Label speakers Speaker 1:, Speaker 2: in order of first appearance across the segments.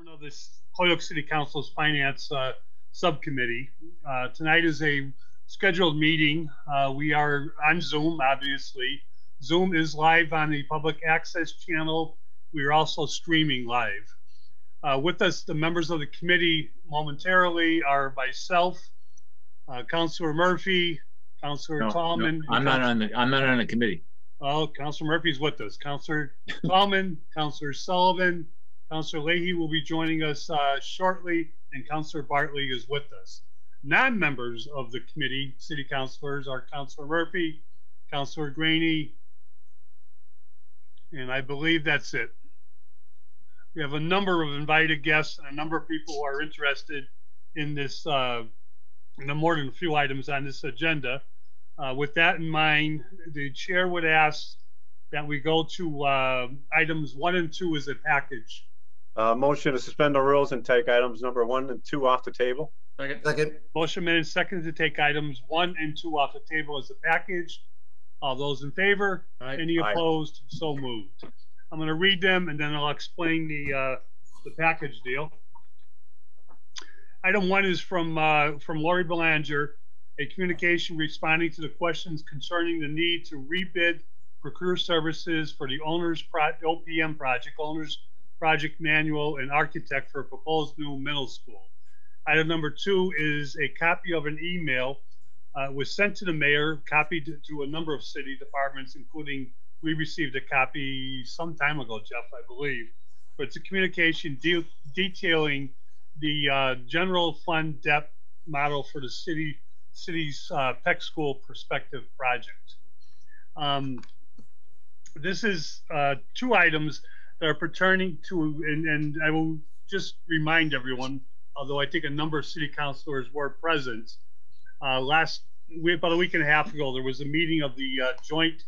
Speaker 1: Chairman of this Holyoke City Council's Finance Subcommittee. Tonight is a scheduled meeting. We are on Zoom, obviously. Zoom is live on the public access channel. We are also streaming live. With us, the members of the committee momentarily are myself, Councilor Murphy, Councilor Tallman.
Speaker 2: I'm not on the committee.
Speaker 1: Oh, Councilor Murphy's with us. Councilor Tallman, Councilor Sullivan, Councilor Leahy will be joining us shortly, and Councilor Bartley is with us. Non-members of the committee, city councilors, are Councilor Murphy, Councilor Graney, and I believe that's it. We have a number of invited guests and a number of people who are interested in this, in the more than a few items on this agenda. With that in mind, the chair would ask that we go to items 1 and 2 as a package.
Speaker 3: Motion to suspend the rules and take items number 1 and 2 off the table.
Speaker 4: Second.
Speaker 1: Motion made and seconded to take items 1 and 2 off the table as a package. All those in favor?
Speaker 2: Aye.
Speaker 1: Any
Speaker 3: Aye.
Speaker 1: opposed? So moved. I'm going to read them and then I'll explain the package deal. Item 1 is from Lori Belanger, a communication responding to the questions concerning the need to rebid procure services for the owner's OPM project, owner's project manual and architect for a proposed new middle school. Item number 2 is a copy of an email was sent to the mayor, copied to a number of city departments, including we received a copy some time ago, Jeff, I believe. But it's a communication detailing the general fund debt model for the city's Peck School prospective project. This is 2 items that are pertaining to, and I will just remind everyone, although I think a number of city councilors were present, about a week and a half ago, there was a meeting of the joint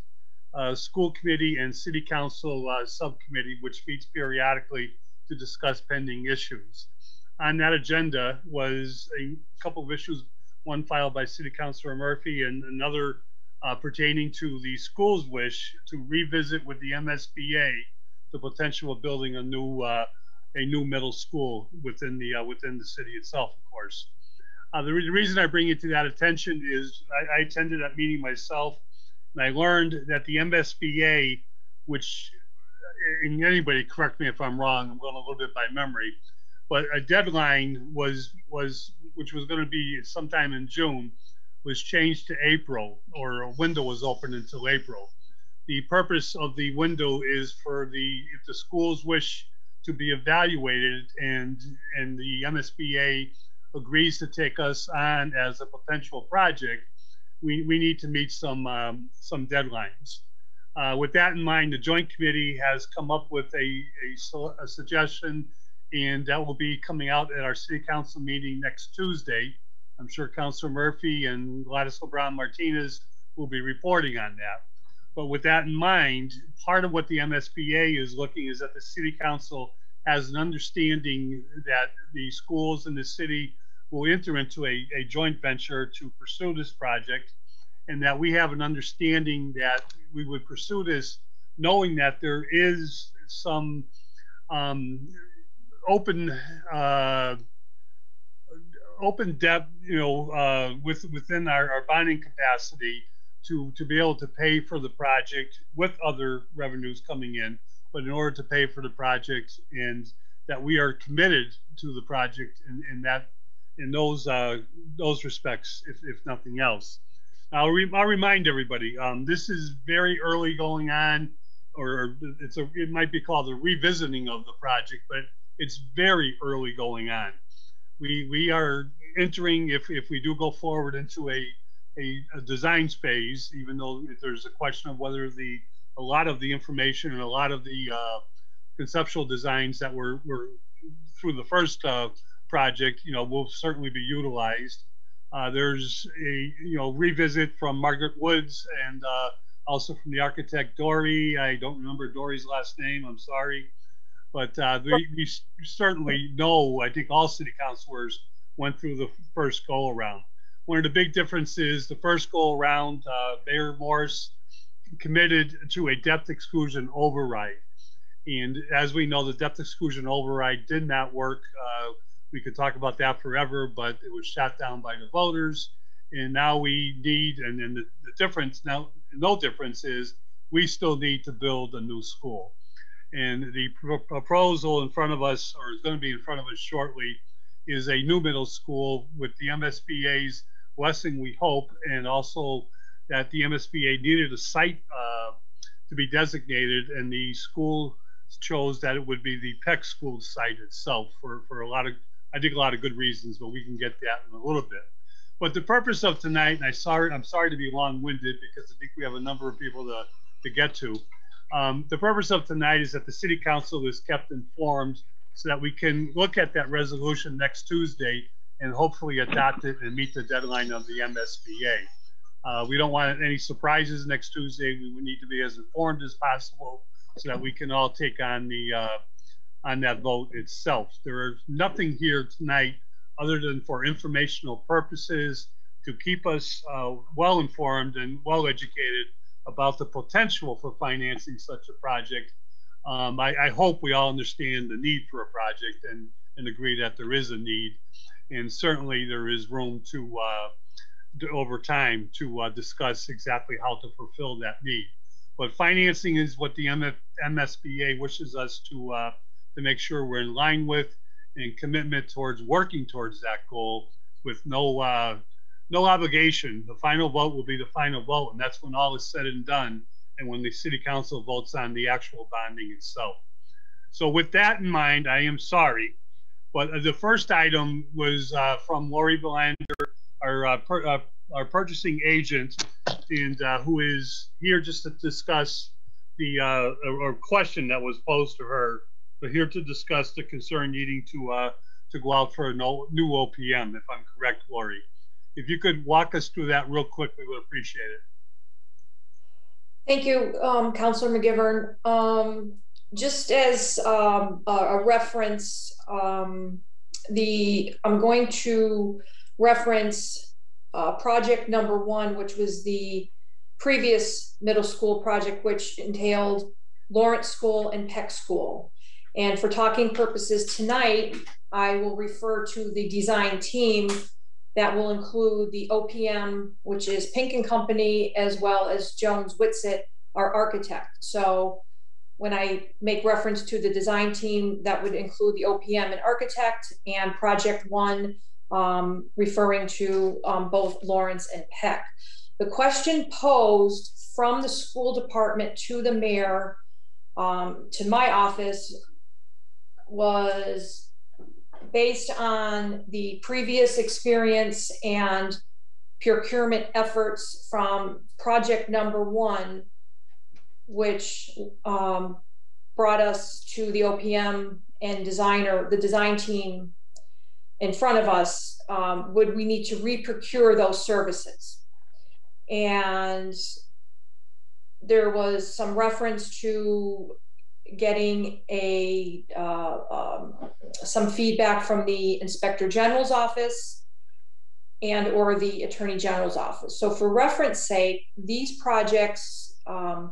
Speaker 1: school committee and city council subcommittee, which meets periodically to discuss pending issues. On that agenda was a couple of issues, one filed by City Councilor Murphy and another pertaining to the school's wish to revisit with the MSBA the potential of building a new middle school within the city itself, of course. The reason I bring it to that attention is I attended that meeting myself, and I learned that the MSBA, which, and anybody correct me if I'm wrong, I'm going a little bit by memory, but a deadline which was going to be sometime in June, was changed to April, or a window was open until April. The purpose of the window is for if the schools wish to be evaluated and the MSBA agrees to take us on as a potential project, we need to meet some deadlines. With that in mind, the Joint Committee has come up with a suggestion, and that will be coming out at our City Council meeting next Tuesday. I'm sure Councilor Murphy and Gladys LeBron Martinez will be reporting on that. But with that in mind, part of what the MSBA is looking is that the City Council has an understanding that the schools in the city will enter into a joint venture to pursue this project, and that we have an understanding that we would pursue this knowing that there is some open debt, within our bonding capacity to be able to pay for the project with other revenues coming in, but in order to pay for the project, and that we are committed to the project in those respects, if nothing else. I'll remind everybody, this is very early going on, or it might be called a revisiting of the project, but it's very early going on. We are entering, if we do go forward, into a design phase, even though there's a question of whether a lot of the information and a lot of the conceptual designs that were through the first project, will certainly be utilized. There's a revisit from Margaret Woods and also from the architect Dory. I don't remember Dory's last name, I'm sorry. But we certainly know, I think all city councilors went through the first go around. One of the big differences, the first go around, Mayor Morse committed to a depth exclusion override. And as we know, the debt exclusion override did not work. We could talk about that forever, but it was shot down by the voters. And now we need, and then the difference now, no difference is we still need to build a new school. And the proposal in front of us, or is going to be in front of us shortly, is a new middle school with the MSBA's blessing, we hope, and also that the MSBA needed a site to be designated, and the school chose that it would be the Peck school site itself for a lot of, I think, a lot of good reasons, but we can get that in a little bit. But the purpose of tonight, and I'm sorry to be long-winded because I think we have a number of people to get to. The purpose of tonight is that the City Council is kept informed so that we can look at that resolution next Tuesday and hopefully adopt it and meet the deadline of the MSBA. We don't want any surprises next Tuesday. We need to be as informed as possible so that we can all take on that vote itself. There is nothing here tonight other than for informational purposes to keep us well informed and well educated about the potential for financing such a project. I hope we all understand the need for a project and agree that there is a need. And certainly there is room to over time to discuss exactly how to fulfill that need. But financing is what the MSBA wishes us to make sure we're in line with, and commitment towards working towards that goal with no obligation. The final vote will be the final vote, and that's when all is said and done, and when the City Council votes on the actual bonding itself. So with that in mind, I am sorry, but the first item was from Lori Belanger, our purchasing agent, and who is here just to discuss the or question that was posed to her, but here to discuss the concern needing to go out for a new OPM, if I'm correct, Lori. If you could walk us through that real quick, we would appreciate it.
Speaker 4: Thank you, Councilor McGivern. Just as a reference, I'm going to reference project number 1, which was the previous middle school project, which entailed Lawrence School and Peck School. And for talking purposes tonight, I will refer to the design team that will include the OPM, which is Pink and Company, as well as Jones Whitsitt, our architect. So when I make reference to the design team, that would include the OPM and architect, and project 1 referring to both Lawrence and Peck. The question posed from the school department to the mayor, to my office, was based on the previous experience and procurement efforts from project number 1, which brought us to the OPM and the design team in front of us. Would we need to re-procure those services? And there was some reference to getting some feedback from the Inspector General's office and or the Attorney General's office. So for reference sake, these projects,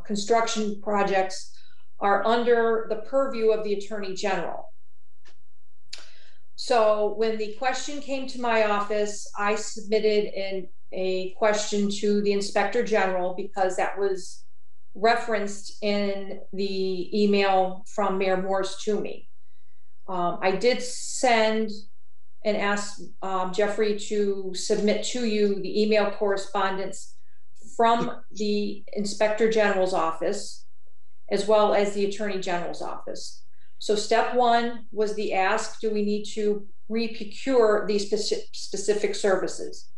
Speaker 4: construction projects, are under the purview of the Attorney General. So when the question came to my office, I submitted a question to the Inspector General because that was referenced in the email from Mayor Morse to me. I did send and ask Jeffrey to submit to you the email correspondence from the Inspector General's office, as well as the Attorney General's office. So step 1 was the ask, do we need to re-procure these specific services?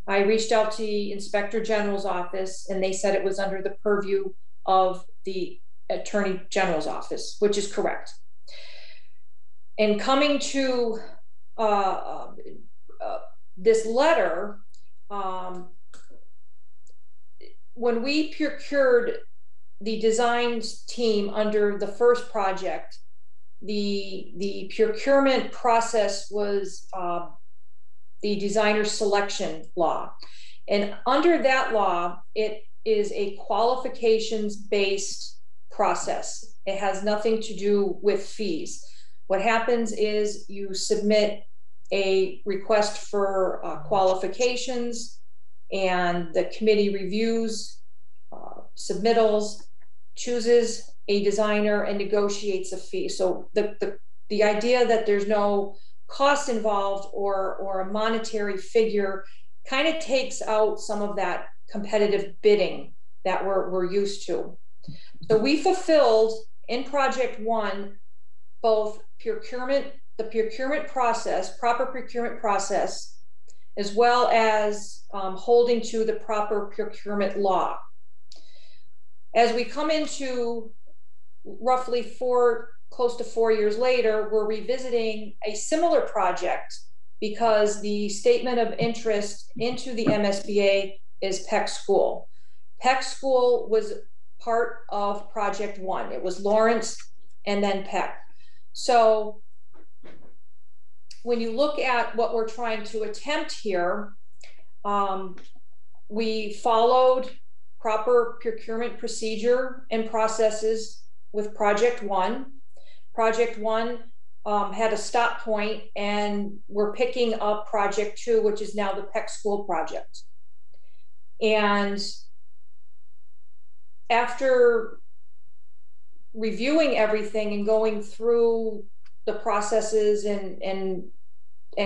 Speaker 4: I reached out to the Inspector General's office, and they said it was under the purview of the Attorney General's office, which is correct. And coming to this letter, when we procured the design team under the first project, the procurement process was the designer selection law. And under that law, it is a qualifications-based process. It has nothing to do with fees. What happens is you submit a request for qualifications, and the committee reviews submittals, chooses a designer, and negotiates a fee. So the idea that there's no cost involved or a monetary figure kind of takes out some of that competitive bidding that we're used to. So we fulfilled in project one both the procurement process, proper procurement process, as well as holding to the proper procurement law. As we come into roughly close to 4 years later, we're revisiting a similar project because the statement of interest into the MSBA is Peck School. Peck School was part of project one. It was Lawrence and then Peck. So when you look at what we're trying to attempt here, we followed proper procurement procedure and processes with project one. Project one had a stop point, and we're picking up project two, which is now the Peck School project. And after reviewing everything and going through the processes and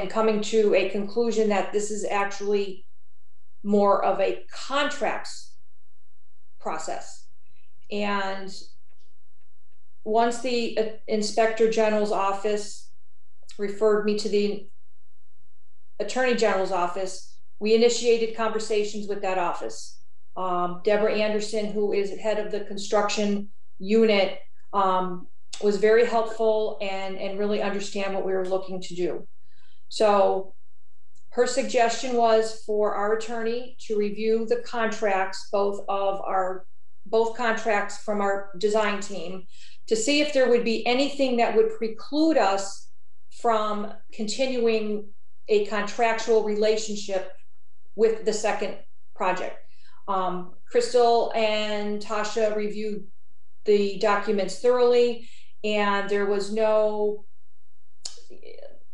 Speaker 4: coming to a conclusion that this is actually more of a contracts process. And once the Inspector General's office referred me to the Attorney General's office, we initiated conversations with that office. Deborah Anderson, who is head of the construction unit, was very helpful and really understand what we were looking to do. So her suggestion was for our attorney to review the contracts, both contracts from our design team, to see if there would be anything that would preclude us from continuing a contractual relationship with the second project. Crystal and Tasha reviewed the documents thoroughly, and there was no,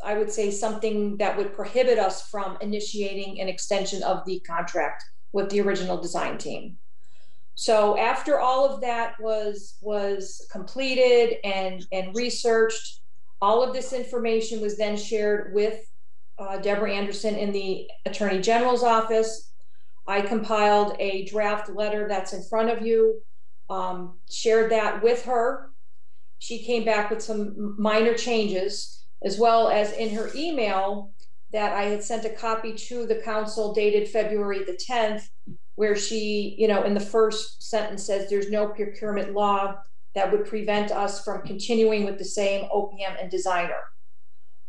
Speaker 4: I would say, something that would prohibit us from initiating an extension of the contract with the original design team. So after all of that was completed and researched, all of this information was then shared with Deborah Anderson in the Attorney General's office. I compiled a draft letter that's in front of you, shared that with her. She came back with some minor changes, as well as in her email that I had sent a copy to the council dated February the 10th, where she, in the first sentence says there's no procurement law that would prevent us from continuing with the same OPM and designer.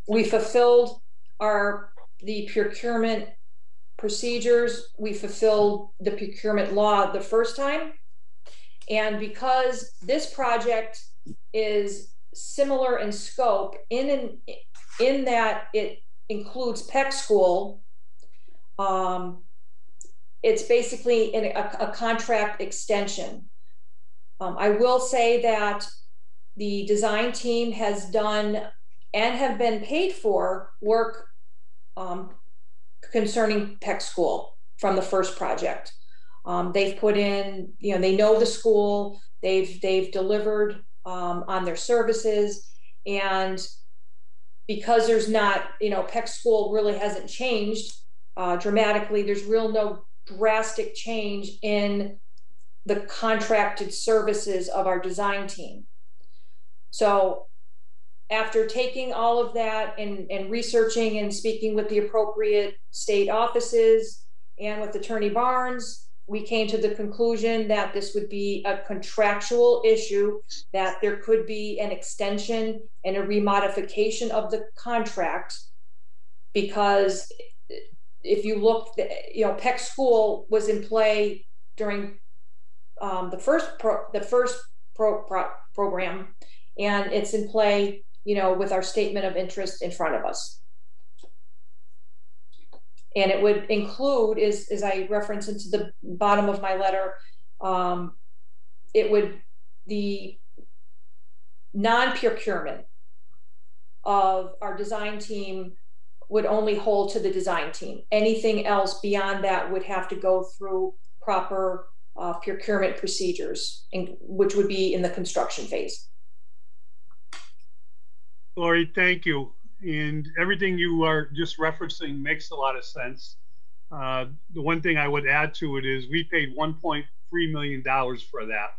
Speaker 4: We fulfilled the procurement procedures. We fulfilled the procurement law the first time. And because this project is similar in scope in that it includes Peck School, it's basically a contract extension. I will say that the design team has done and have been paid for work concerning Peck School from the first project. They've put in, they know the school, they've delivered on their services, and because there's not, Peck School really hasn't changed dramatically, there's no drastic change in the contracted services of our design team. So after taking all of that and researching and speaking with the appropriate state offices and with Attorney Barnes, we came to the conclusion that this would be a contractual issue, that there could be an extension and a remodification of the contract, because if you look, Peck School was in play during the first program, and it's in play, with our statement of interest in front of us. And it would include, as I reference into the bottom of my letter, the non-procurement of our design team would only hold to the design team. Anything else beyond that would have to go through proper procurement procedures, which would be in the construction phase.
Speaker 1: Lori, thank you. And everything you are just referencing makes a lot of sense. The one thing I would add to it is we paid $1.3 million for that.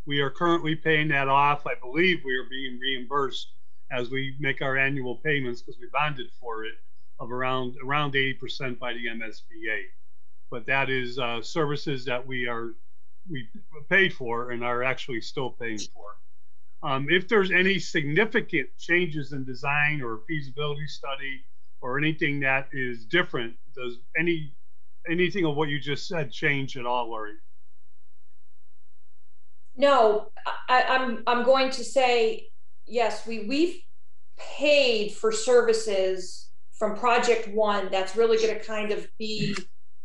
Speaker 1: We are currently paying that off. I believe we are being reimbursed as we make our annual payments because we bonded for it of around 80% by the MSBA. But that is services that we paid for and are actually still paying for. If there's any significant changes in design or feasibility study or anything that is different, does anything of what you just said change at all, Lori?
Speaker 4: No, I'm going to say yes. We've paid for services from project one. That's really going to kind of be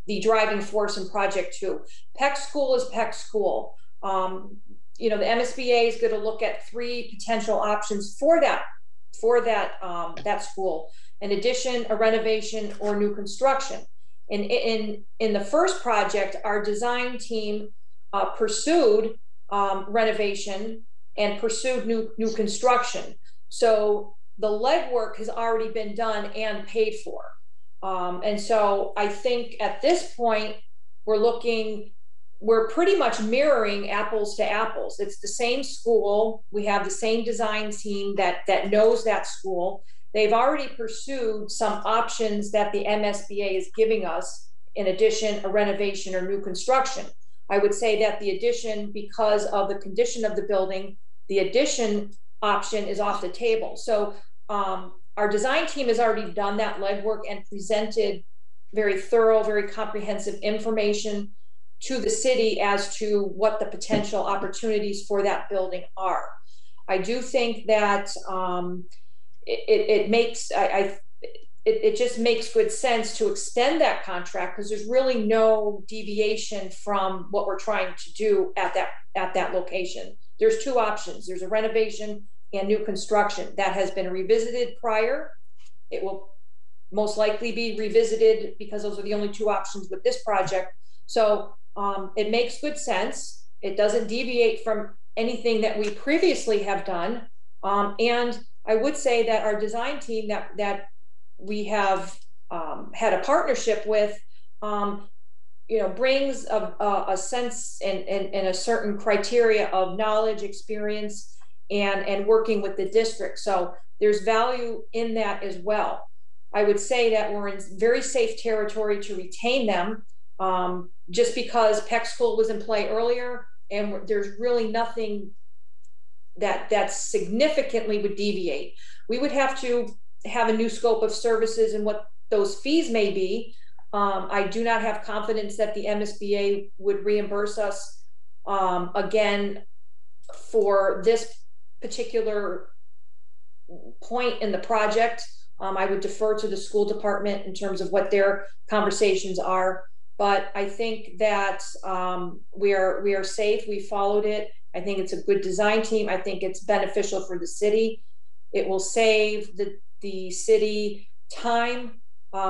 Speaker 4: the driving force in project two. Peck School is Peck School. You know, the MSBA is going to look at 3 potential options for that school. In addition, a renovation or new construction. In the first project, our design team pursued renovation and pursued new construction. So the legwork has already been done and paid for. And so I think at this point, we're pretty much mirroring apples to apples. It's the same school. We have the same design team that knows that school. They've already pursued some options that the MSBA is giving us, in addition, a renovation or new construction. I would say that the addition, because of the condition of the building, the addition option is off the table. So our design team has already done that legwork and presented very thorough, very comprehensive information to the city as to what the potential opportunities for that building are. I do think that it just makes good sense to extend that contract because there's really no deviation from what we're trying to do at that location. There's 2 options. There's a renovation and new construction that has been revisited prior. It will most likely be revisited because those are the only 2 options with this project. So it makes good sense. It doesn't deviate from anything that we previously have done. And I would say that our design team that we have had a partnership with, you know, brings a sense and a certain criteria of knowledge, experience, and working with the district. So there's value in that as well. I would say that we're in very safe territory to retain them, just because Peck School was in play earlier, and there's really nothing that significantly would deviate. We would have to have a new scope of services and what those fees may be. I do not have confidence that the MSBA would reimburse us again for this particular point in the project. I would defer to the school department in terms of what their conversations are. But I think that we are safe. We followed it. I think it's a good design team. I think it's beneficial for the city. It will save the city time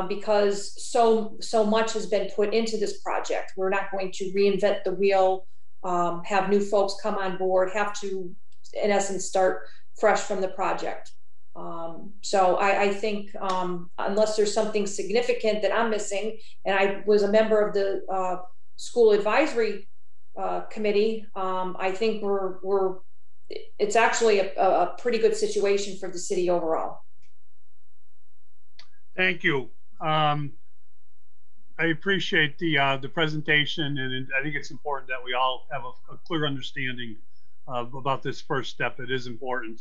Speaker 4: because so much has been put into this project. We're not going to reinvent the wheel, have new folks come on board, have to, in essence, start fresh from the project. So I think unless there's something significant that I'm missing, and I was a member of the school advisory committee, I think it's actually a pretty good situation for the city overall.
Speaker 1: Thank you. I appreciate the presentation, and I think it's important that we all have a clear understanding about this first step. It is important.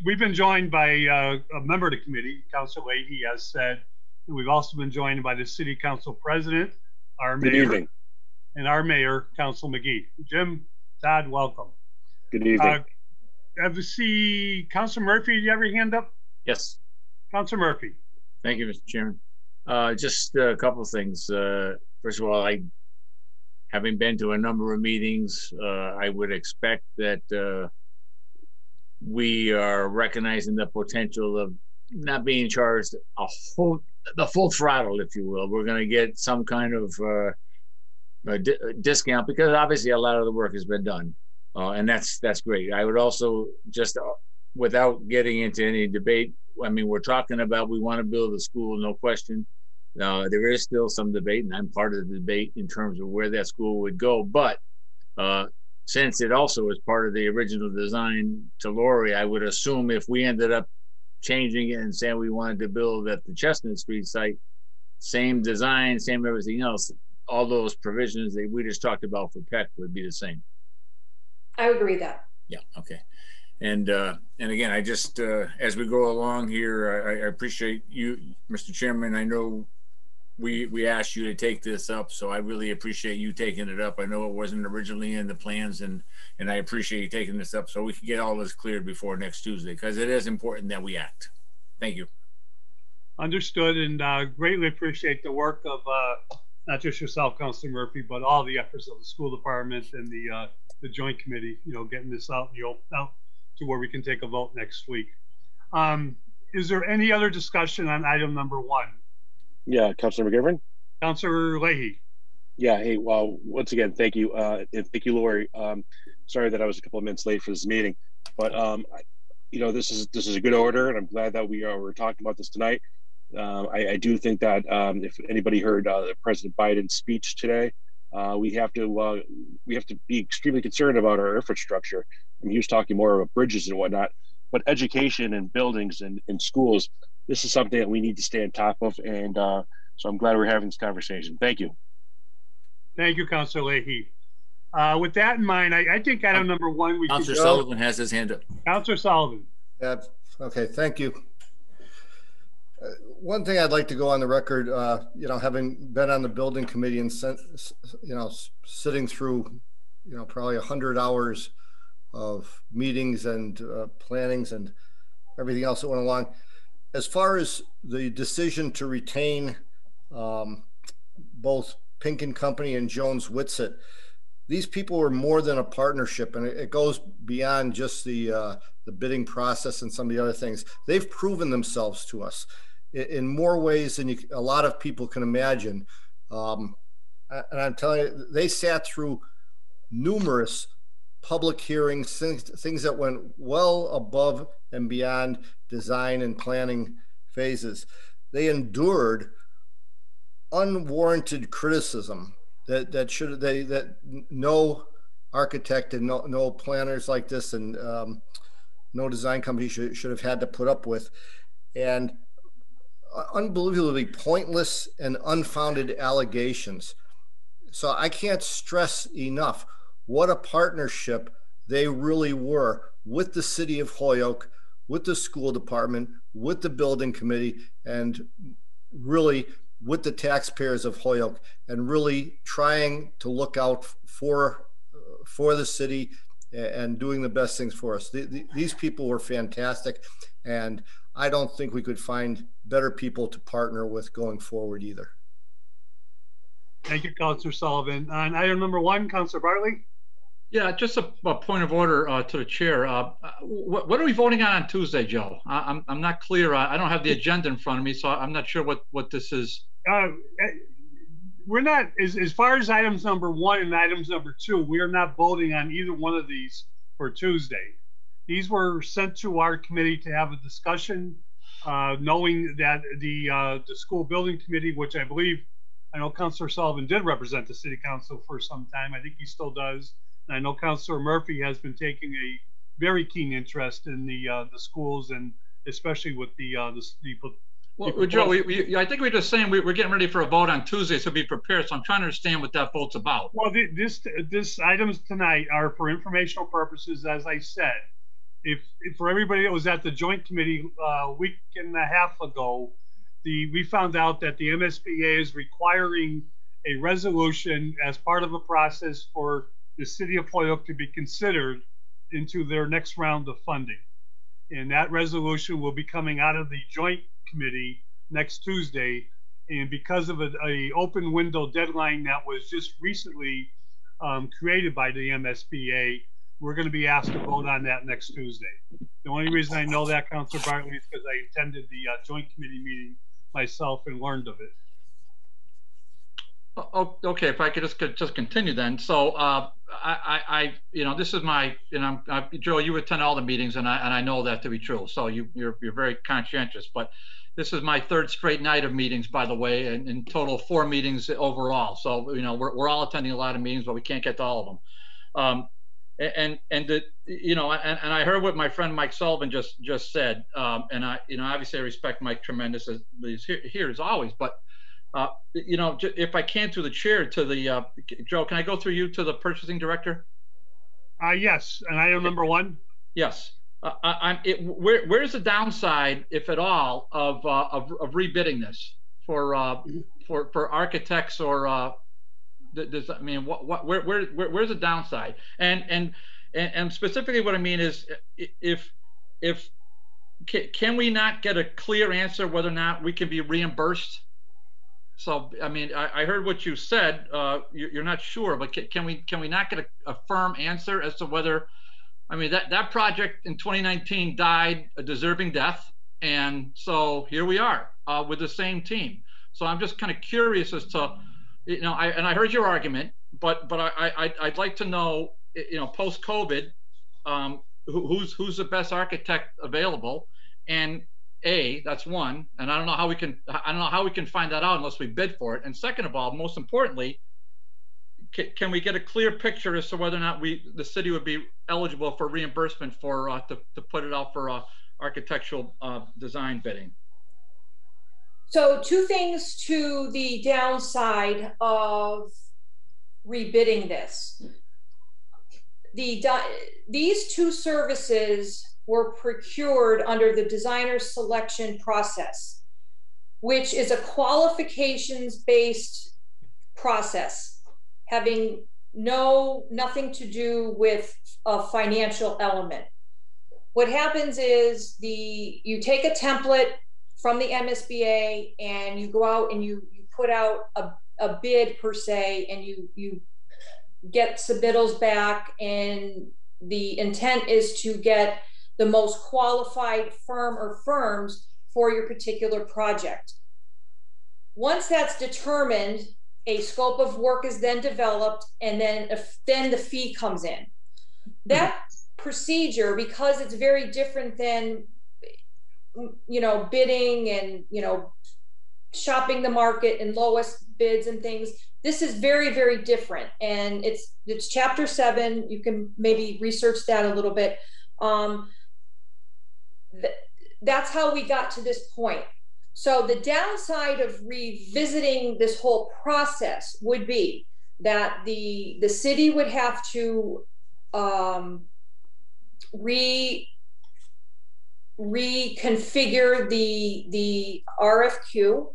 Speaker 1: We've been joined by a member of the committee, Councilor Leahy, has said, and we've also been joined by the City Council President, our
Speaker 5: Good
Speaker 1: Mayor,
Speaker 5: evening.
Speaker 1: and our Mayor, Council McGee. Jim, Todd, welcome.
Speaker 5: Good evening.
Speaker 1: Have you see Councilor Murphy? Do you have your hand up?
Speaker 2: Yes.
Speaker 1: Councilor Murphy.
Speaker 2: Thank you, Mr. Chairman. Just a couple of things. First of all, having been to a number of meetings, I would expect that we are recognizing the potential of not being charged the full throttle, if you will. We're going to get some kind of discount because obviously a lot of the work has been done, and that's great. I would also just, without getting into any debate, I mean, we're talking about we want to build a school, no question. There is still some debate, and I'm part of the debate in terms of where that school would go. But since it also is part of the original design to Lori, I would assume if we ended up changing it and saying we wanted to build at the Chestnut Street site, same design, same everything else, all those provisions that we just talked about for Peck would be the same.
Speaker 4: I agree that.
Speaker 2: Yeah, okay. And again, I just, as we go along here, I appreciate you, Mr. Chairman. I know we asked you to take this up, so I really appreciate you taking it up. I know it wasn't originally in the plans, and I appreciate you taking this up so we can get all this cleared before next Tuesday, because it is important that we act. Thank you.
Speaker 1: Understood, and greatly appreciate the work of not just yourself, Councilor Murphy, but all the efforts of the school department and the joint committee, you know, getting this out to where we can take a vote next week. Is there any other discussion on item number 1?
Speaker 5: Yeah, Councilor McGivern.
Speaker 1: Councilor Leahy.
Speaker 5: Yeah, hey, well, once again, thank you. And thank you, Lori. Sorry that I was a couple of minutes late for this meeting, but you know, this is a good order, and I'm glad that we're talking about this tonight. I do think that if anybody heard President Biden's speech today, we have to be extremely concerned about our infrastructure. I mean, he was talking more about bridges and whatnot, but education and buildings and schools, this is something that we need to stay on top of. And so I'm glad we're having this conversation. Thank you.
Speaker 1: Thank you, Councilor Leahy. With that in mind, I think item number 1,
Speaker 2: Councilor Sullivan has his hand up.
Speaker 1: Councilor Sullivan.
Speaker 6: Yeah, okay, thank you. One thing I'd like to go on the record, you know, having been on the building committee and, you know, sitting through, you know, probably 100 hours of meetings and plannings and everything else that went along. As far as the decision to retain both Pink and Company and Jones Whitsitt, these people were more than a partnership, and it goes beyond just the bidding process and some of the other things. They've proven themselves to us in more ways than a lot of people can imagine. And I'm telling you, they sat through numerous public hearings, things that went well above and beyond design and planning phases. They endured unwarranted criticism that no architect and no planners like this and no design company should have had to put up with, and unbelievably pointless and unfounded allegations. So I can't stress enough what a partnership they really were with the city of Holyoke, with the school department, with the building committee, and really with the taxpayers of Holyoke, and really trying to look out for the city and doing the best things for us. These people were fantastic, and I don't think we could find better people to partner with going forward either.
Speaker 1: Thank you, Councilor Sullivan. On item number 1, Councilor Bartley.
Speaker 7: Yeah, just a point of order to the chair. What are we voting on Tuesday, Joe? I'm not clear. I don't have the agenda in front of me, so I'm not sure what this is.
Speaker 1: We're not, as far as items number 1 and items number 2, we are not voting on either one of these for Tuesday. These were sent to our committee to have a discussion, knowing that the school building committee, which I believe, I know Councilor Sullivan did represent the city council for some time. I think he still does. And I know Councilor Murphy has been taking a very keen interest in the schools, and especially with the
Speaker 7: well, Joe, I think we're just saying we're getting ready for a vote on Tuesday, so be prepared. So I'm trying to understand what that vote's about.
Speaker 1: Well, this items tonight are for informational purposes, as I said. If for everybody that was at the joint committee a week and a half ago, we found out that the MSBA is requiring a resolution as part of a process for the city of Holyoke to be considered into their next round of funding. And that resolution will be coming out of the joint committee next Tuesday. And because of a open window deadline that was just recently created by the MSBA, we're going to be asked to vote on that next Tuesday. The only reason I know that, Councilor Bartley, is because I attended the joint committee meeting myself and learned of it.
Speaker 7: Oh, okay, if I could just continue then. So I this is my, Joe, you attend all the meetings, and I know that to be true. So you're very conscientious, but this is my third straight night of meetings, by the way, and in total 4 meetings overall. So we're all attending a lot of meetings, but we can't get to all of them. And I heard what my friend Mike Sullivan just said, and I obviously I respect Mike tremendously here as always, but if I can through the chair to the Joe, can I go through you to the purchasing director?
Speaker 1: Yes, and item number 1.
Speaker 7: Yes. Where's the downside, if at all, of rebidding this for architects or where's the downside? And specifically what I mean is can we not get a clear answer whether or not we can be reimbursed? So, I mean, I heard what you said, you're not sure, but can we not get a firm answer as to whether, I mean, that project in 2019 died a deserving death. And so here we are with the same team. So I'm just kind of curious as to, I heard your argument, but I'd like to know, post COVID, who's the best architect available, and that's one. And I don't know how we can find that out unless we bid for it. And second of all, most importantly, can we get a clear picture as to whether or not the city would be eligible for reimbursement for to put it out for architectural design bidding?
Speaker 4: So 2 things to the downside of rebidding this. These 2 services were procured under the designer selection process, which is a qualifications-based process, having nothing to do with a financial element. What happens is you take a template from the MSBA and you go out and you put out a bid per se, and you get submittals back, and the intent is to get the most qualified firm or firms for your particular project. Once that's determined, a scope of work is then developed, and then the fee comes in. That procedure, because it's very different than bidding and shopping the market and lowest bids and things, this is very, very different. And it's Chapter 7. You can maybe research that a little bit. That's how we got to this point. So the downside of revisiting this whole process would be that the city would have to reconfigure the RFQ,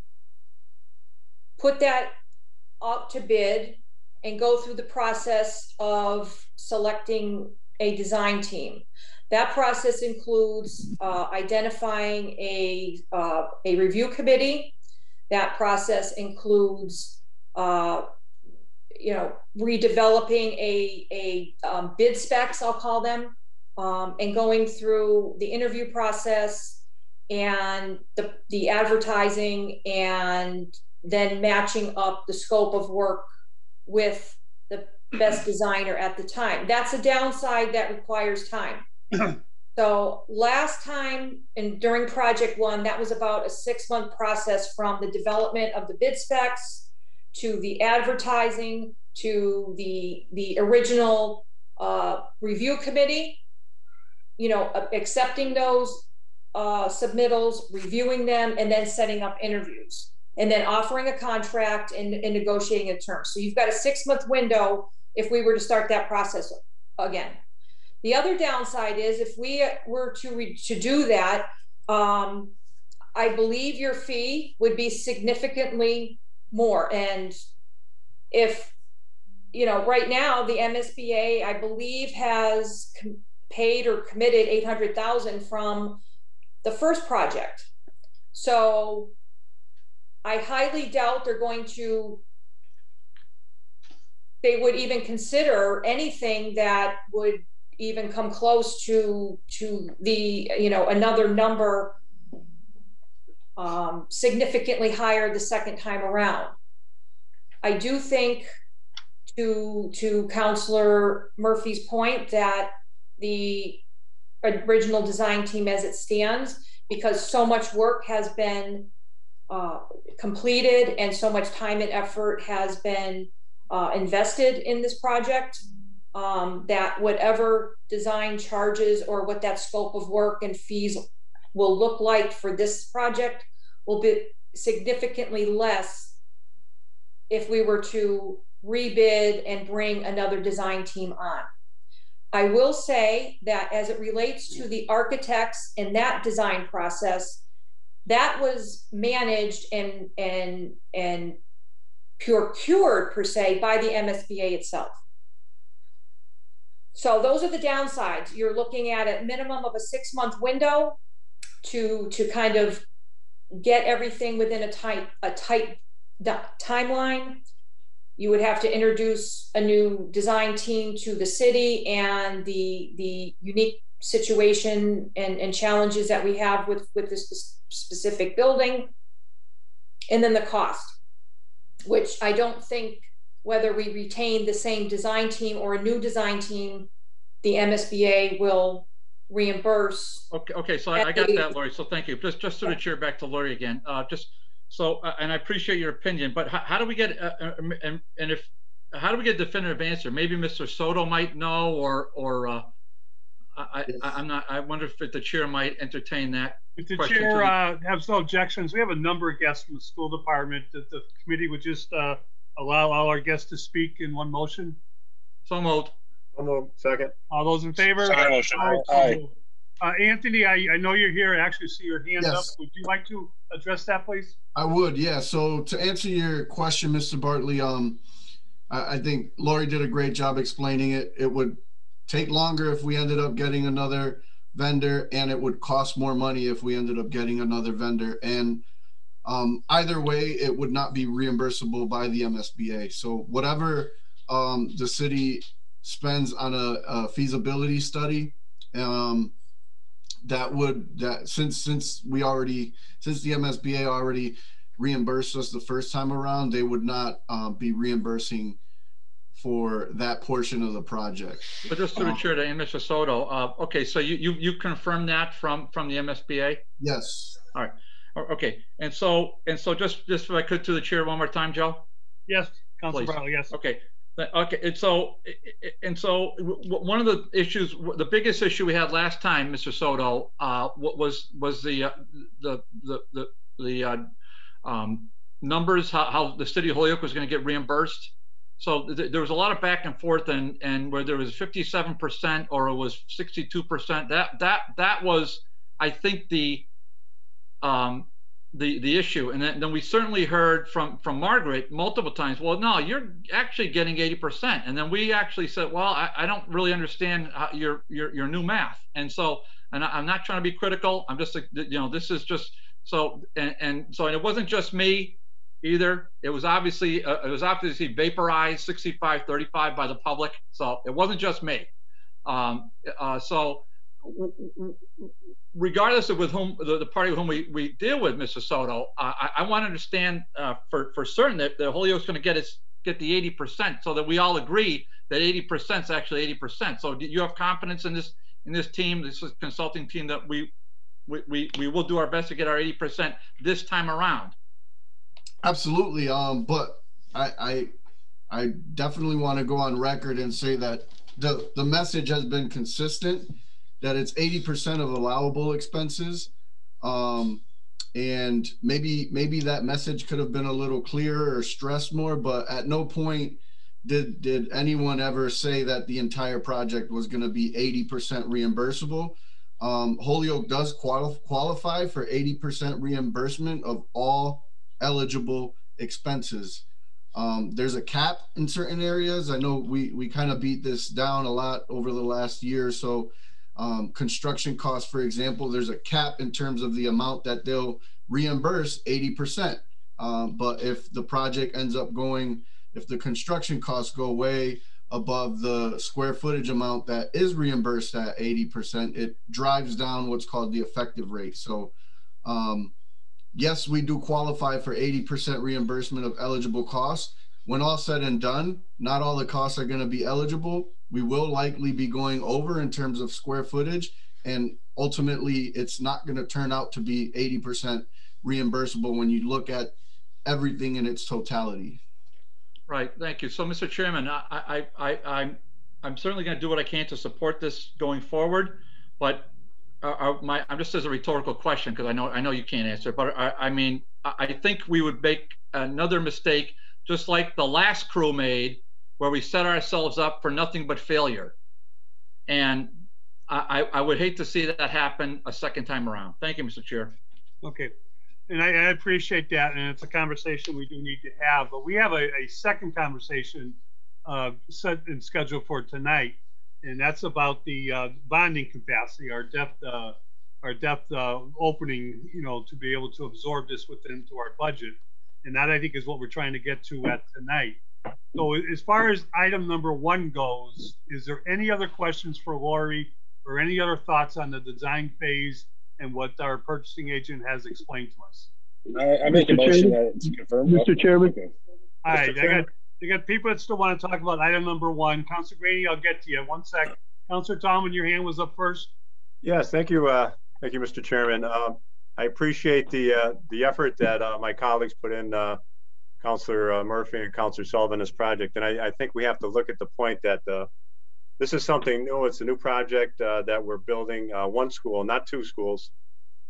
Speaker 4: put that up to bid, and go through the process of selecting a design team. That process includes identifying a review committee. That process includes redeveloping a bid specs, I'll call them, and going through the interview process and the advertising, and then matching up the scope of work with the best designer at the time. That's a downside that requires time. So last time, and during Project 1, that was about a 6-month process from the development of the bid specs to the advertising to the original review committee, accepting those submittals, reviewing them, and then setting up interviews, and then offering a contract and negotiating a term. So you've got a 6-month window if we were to start that process again. The other downside is if we were to do that, I believe your fee would be significantly more. And if, right now the MSBA, I believe, has paid or committed $800,000 from the first project. So I highly doubt they would even consider anything that would even come close to the, you know, another number significantly higher the second time around. I do think, to Councilor Murphy's point, that the original design team as it stands, because so much work has been completed and so much time and effort has been invested in this project, that whatever design charges or what that scope of work and fees will look like for this project will be significantly less if we were to rebid and bring another design team on. I will say that as it relates to the architects and that design process, that was managed and procured per se by the MSBA itself. So those are the downsides. You're looking at a minimum of a 6-month window to kind of get everything within a tight timeline. You would have to introduce a new design team to the city and the unique situation and challenges that we have with this specific building. And then the cost, which I don't think, whether we retain the same design team or a new design team, the MSBA will reimburse.
Speaker 7: Okay, so I got that, Lori. So thank you. Just to the chair, back to Lori again. So, and I appreciate your opinion, but how do we get how do we get a definitive answer? Maybe Mr. Soto might know, or I'm not. I wonder if the chair might entertain that.
Speaker 1: If the chair has no objections, we have a number of guests from the school department. That the committee would just allow all our guests to speak in one motion.
Speaker 7: So moved.
Speaker 3: So moved. Second.
Speaker 1: All those in favor?
Speaker 5: Second motion. Aye.
Speaker 1: Anthony, I know you're here. I actually see your hand up.
Speaker 8: Yes.
Speaker 1: Would you like to address that, please?
Speaker 8: I would, yeah. So to answer your question, Mr. Bartley, I think Lori did a great job explaining it. It would take longer if we ended up getting another vendor, and it would cost more money if we ended up getting another vendor. And either way, it would not be reimbursable by the MSBA. So whatever the city spends on a feasibility study, since the MSBA already reimbursed us the first time around, they would not be reimbursing for that portion of the project. But
Speaker 7: just to the chair, to Mr. Soto, okay, so you confirmed that from the MSBA?
Speaker 8: Yes.
Speaker 7: All right. Okay. And so just if I could, to the chair one more time, Joe?
Speaker 1: Yes, Councilor Bartley, yes.
Speaker 7: Okay. Okay, and so one of the issues, the biggest issue we had last time, Mr. Soto, was the numbers, how the city of Holyoke was going to get reimbursed. So there was a lot of back and forth, and where there was 57% or it was 62%. That was, I think, the issue. And then we certainly heard from Margaret multiple times, well, no, you're actually getting 80%. And then we actually said, well, I don't really understand your new math. And so, and I'm not trying to be critical. I'm just, you know, this is just so, and it wasn't just me either. It was obviously vaporized 65-35 by the public. So it wasn't just me. So regardless of with whom the party with whom we deal with, Mr. Soto, I want to understand for certain that the Holyoke's going to get the 80%, so that we all agree that 80% is actually 80%. So do you have confidence in this team, this consulting team, that we will do our best to get our 80% this time around? Absolutely.
Speaker 8: But I definitely want to go on record and say that the message has been consistent, that it's 80% of allowable expenses. And maybe that message could have been a little clearer or stressed more, but at no point did anyone ever say that the entire project was going to be 80% reimbursable. Holyoke does qualify for 80% reimbursement of all eligible expenses. There's a cap in certain areas. I know we kind of beat this down a lot over the last year or so. Construction costs, for example, there's a cap in terms of the amount that they'll reimburse 80%. But if the project ends up if the construction costs go way above the square footage amount that is reimbursed at 80%, it drives down what's called the effective rate. So yes, we do qualify for 80% reimbursement of eligible costs. When all said and done, not all the costs are going to be eligible. We will likely be going over in terms of square footage, and ultimately it's not going to turn out to be 80% reimbursable when you look at everything in its totality.
Speaker 7: Right, thank you. So, Mr. Chairman, I'm certainly going to do what I can to support this going forward, but I'm just as a rhetorical question, because I know you can't answer, but I mean, I think we would make another mistake, just like the last crew made, where we set ourselves up for nothing but failure. And I would hate to see that happen a second time around. Thank you, Mr. Chair.
Speaker 1: Okay. And I appreciate that, and it's a conversation we do need to have. But we have a second conversation set and scheduled for tonight, and that's about the bonding capacity, our depth opening, you know, to be able to absorb this into our budget. And that, I think, is what we're trying to get to at tonight. So as far as item number 1 goes, is there any other questions for Lori or any other thoughts on the design phase and what our purchasing agent has explained to us?
Speaker 5: I make a motion that it's confirmed.
Speaker 9: Mr. Chairman.
Speaker 5: Okay.
Speaker 1: All right, I got people that still want to talk about item number 1. Councilor Graney, I'll get to you. One sec. Councilor Tallman, your hand was up first.
Speaker 3: Yes, thank you. Thank you, Mr. Chairman. I appreciate the effort that my colleagues put in, Councilor Murphy and Councilor Sullivan, in this project. And I think we have to look at the point that this is something new. It's a new project that we're building, 1 school, not 2 schools.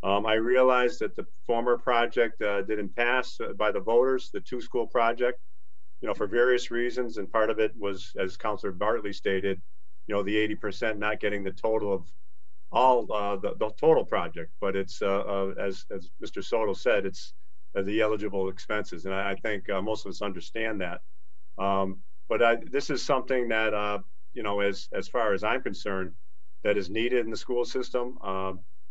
Speaker 3: I realized that the former project didn't pass by the voters, the 2-school project, you know, for various reasons. And part of it was, as Councilor Bartley stated, you know, the 80% not getting the total of all the total project. But it's, as Mr. Soto said, it's the eligible expenses. And I think most of us understand that. But this is something that, you know, as far as I'm concerned, that is needed in the school system.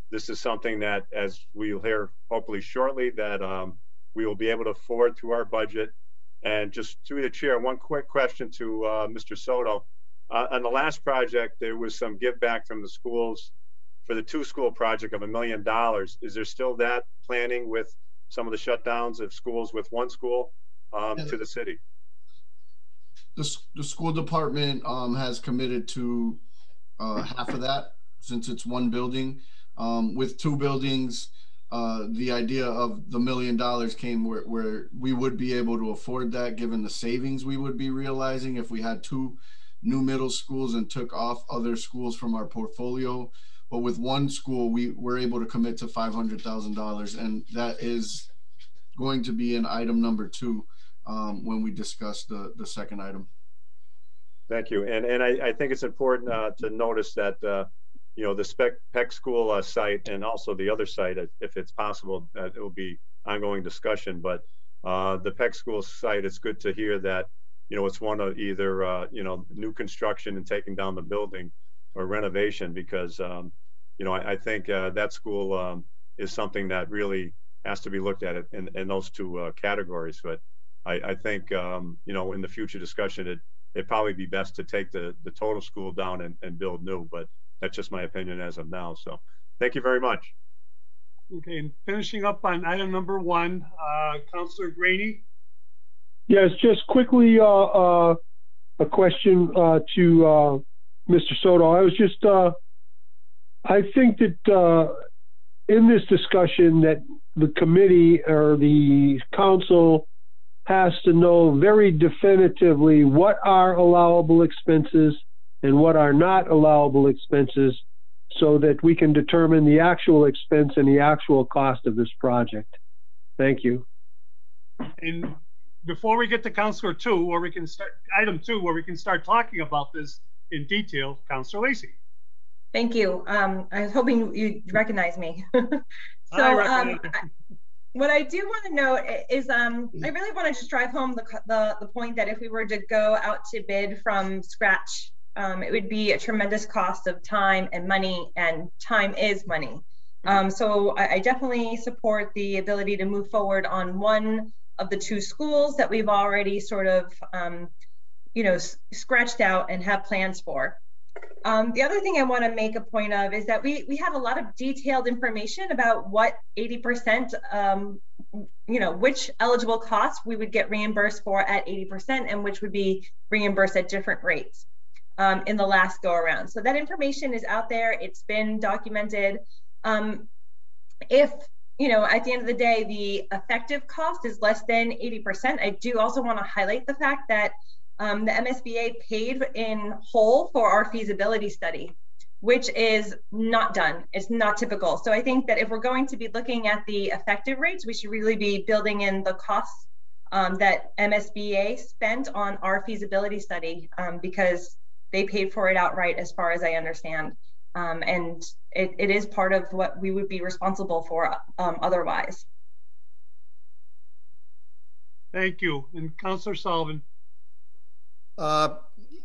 Speaker 3: This is something that, as we'll hear hopefully shortly, that we will be able to afford through our budget. And just through the chair, one quick question to Mr. Soto. On the last project, there was some give back from the schools for the 2-school project of $1 million. Is there still that planning with some of the shutdowns of schools with 1 school to the city?
Speaker 8: The school department has committed to half of that, since it's 1 building. With 2 buildings, the idea of the $1 million came where we would be able to afford that, given the savings we would be realizing if we had 2 new middle schools and took off other schools from our portfolio. But with 1 school, we were able to commit to $500,000, and that is going to be in item number 2 when we discuss the second item.
Speaker 3: Thank you. And I think it's important to notice that you know, the Peck school site, and also the other site, if it's possible, it will be ongoing discussion. But the Peck school site, it's good to hear that, you know, it's one of either you know, new construction and taking down the building, or renovation, because you know, I think that school is something that really has to be looked at in those 2 categories. But I think you know, in the future discussion, it'd probably be best to take the total school down and build new. But that's just my opinion as of now. So thank you very much.
Speaker 1: Okay, and finishing up on item number 1, Councilor Graney.
Speaker 9: Yes, just quickly a question to Mr. Soto. I was just, I think that in this discussion that the committee or the council has to know very definitively what are allowable expenses and what are not allowable expenses, so that we can determine the actual expense and the actual cost of this project. Thank you.
Speaker 1: And before we get to Councilor 2, where we can start item 2, where we can start talking about this in detail, Councilor Lacey.
Speaker 10: Thank you. I was hoping you'd recognize me.
Speaker 1: So
Speaker 10: what I do want to note is I really want to just drive home the point that if we were to go out to bid from scratch, it would be a tremendous cost of time and money, and time is money. So I definitely support the ability to move forward on 1 of the 2 schools that we've already sort of scratched out and have plans for. The other thing I want to make a point of is that we had a lot of detailed information about what 80%, which eligible costs we would get reimbursed for at 80% and which would be reimbursed at different rates in the last go around. So that information is out there. It's been documented. If, at the end of the day, the effective cost is less than 80%, I do also want to highlight the fact that the MSBA paid in whole for our feasibility study, which is not done. It's not typical. So I think that if we're going to be looking at the effective rates, we should really be building in the costs that MSBA spent on our feasibility study because they paid for it outright as far as I understand. And it is part of what we would be responsible for otherwise.
Speaker 1: Thank you. And Councilor Sullivan.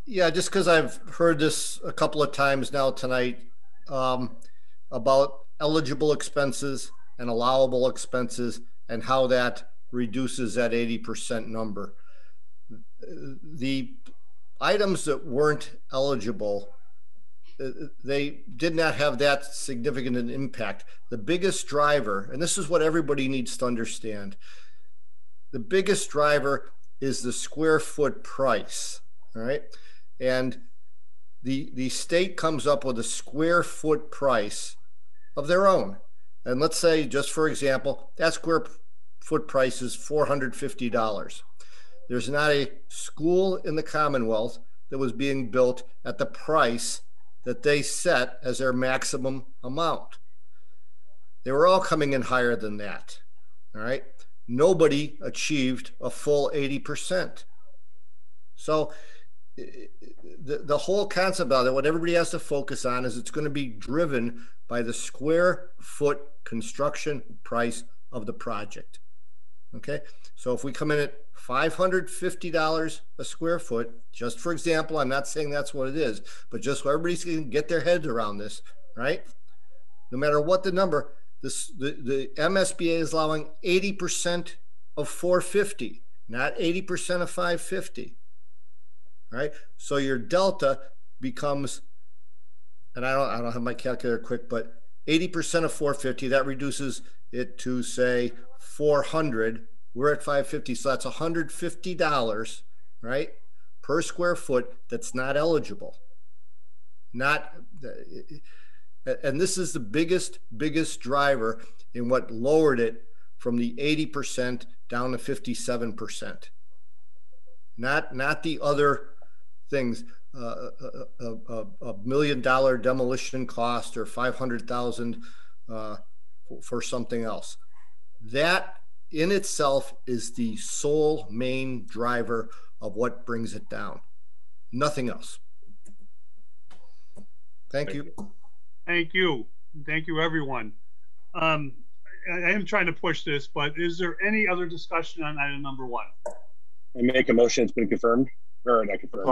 Speaker 6: Yeah, just because I've heard this a couple of times now tonight about eligible expenses and allowable expenses and how that reduces that 80% number. The items that weren't eligible, they did not have that significant an impact. The biggest driver, and this is what everybody needs to understand, the biggest driver is the square foot price, all right? And the state comes up with a square foot price of their own. And let's say, just for example, that square foot price is $450. There's not a school in the Commonwealth that was being built at the price that they set as their maximum amount. They were all coming in higher than that, all right? Nobody achieved a full 80%. So the whole concept of it, what everybody has to focus on is it's going to be driven by the square foot construction price of the project. Okay, so if we come in at $550 a square foot, just for example, I'm not saying that's what it is, but just so everybody can get their heads around this, right? No matter what the number, the MSBA is allowing 80% of 450, not 80% of 550. Right? So your delta becomes, and I don't have my calculator quick, but 80% of 450, that reduces it to say 400. We're at 550, so that's $150, right, per square foot that's not eligible. And this is the biggest driver in what lowered it from the 80% down to 57%. Not the other things, a $1 million demolition cost or $500,000 for something else. That in itself is the sole main driver of what brings it down. Nothing else. Thank you.
Speaker 1: Thank you. Thank you, everyone. I am trying to push this, but is there any other discussion on item number 1?
Speaker 5: I make a motion. It's been confirmed. Or not confirmed.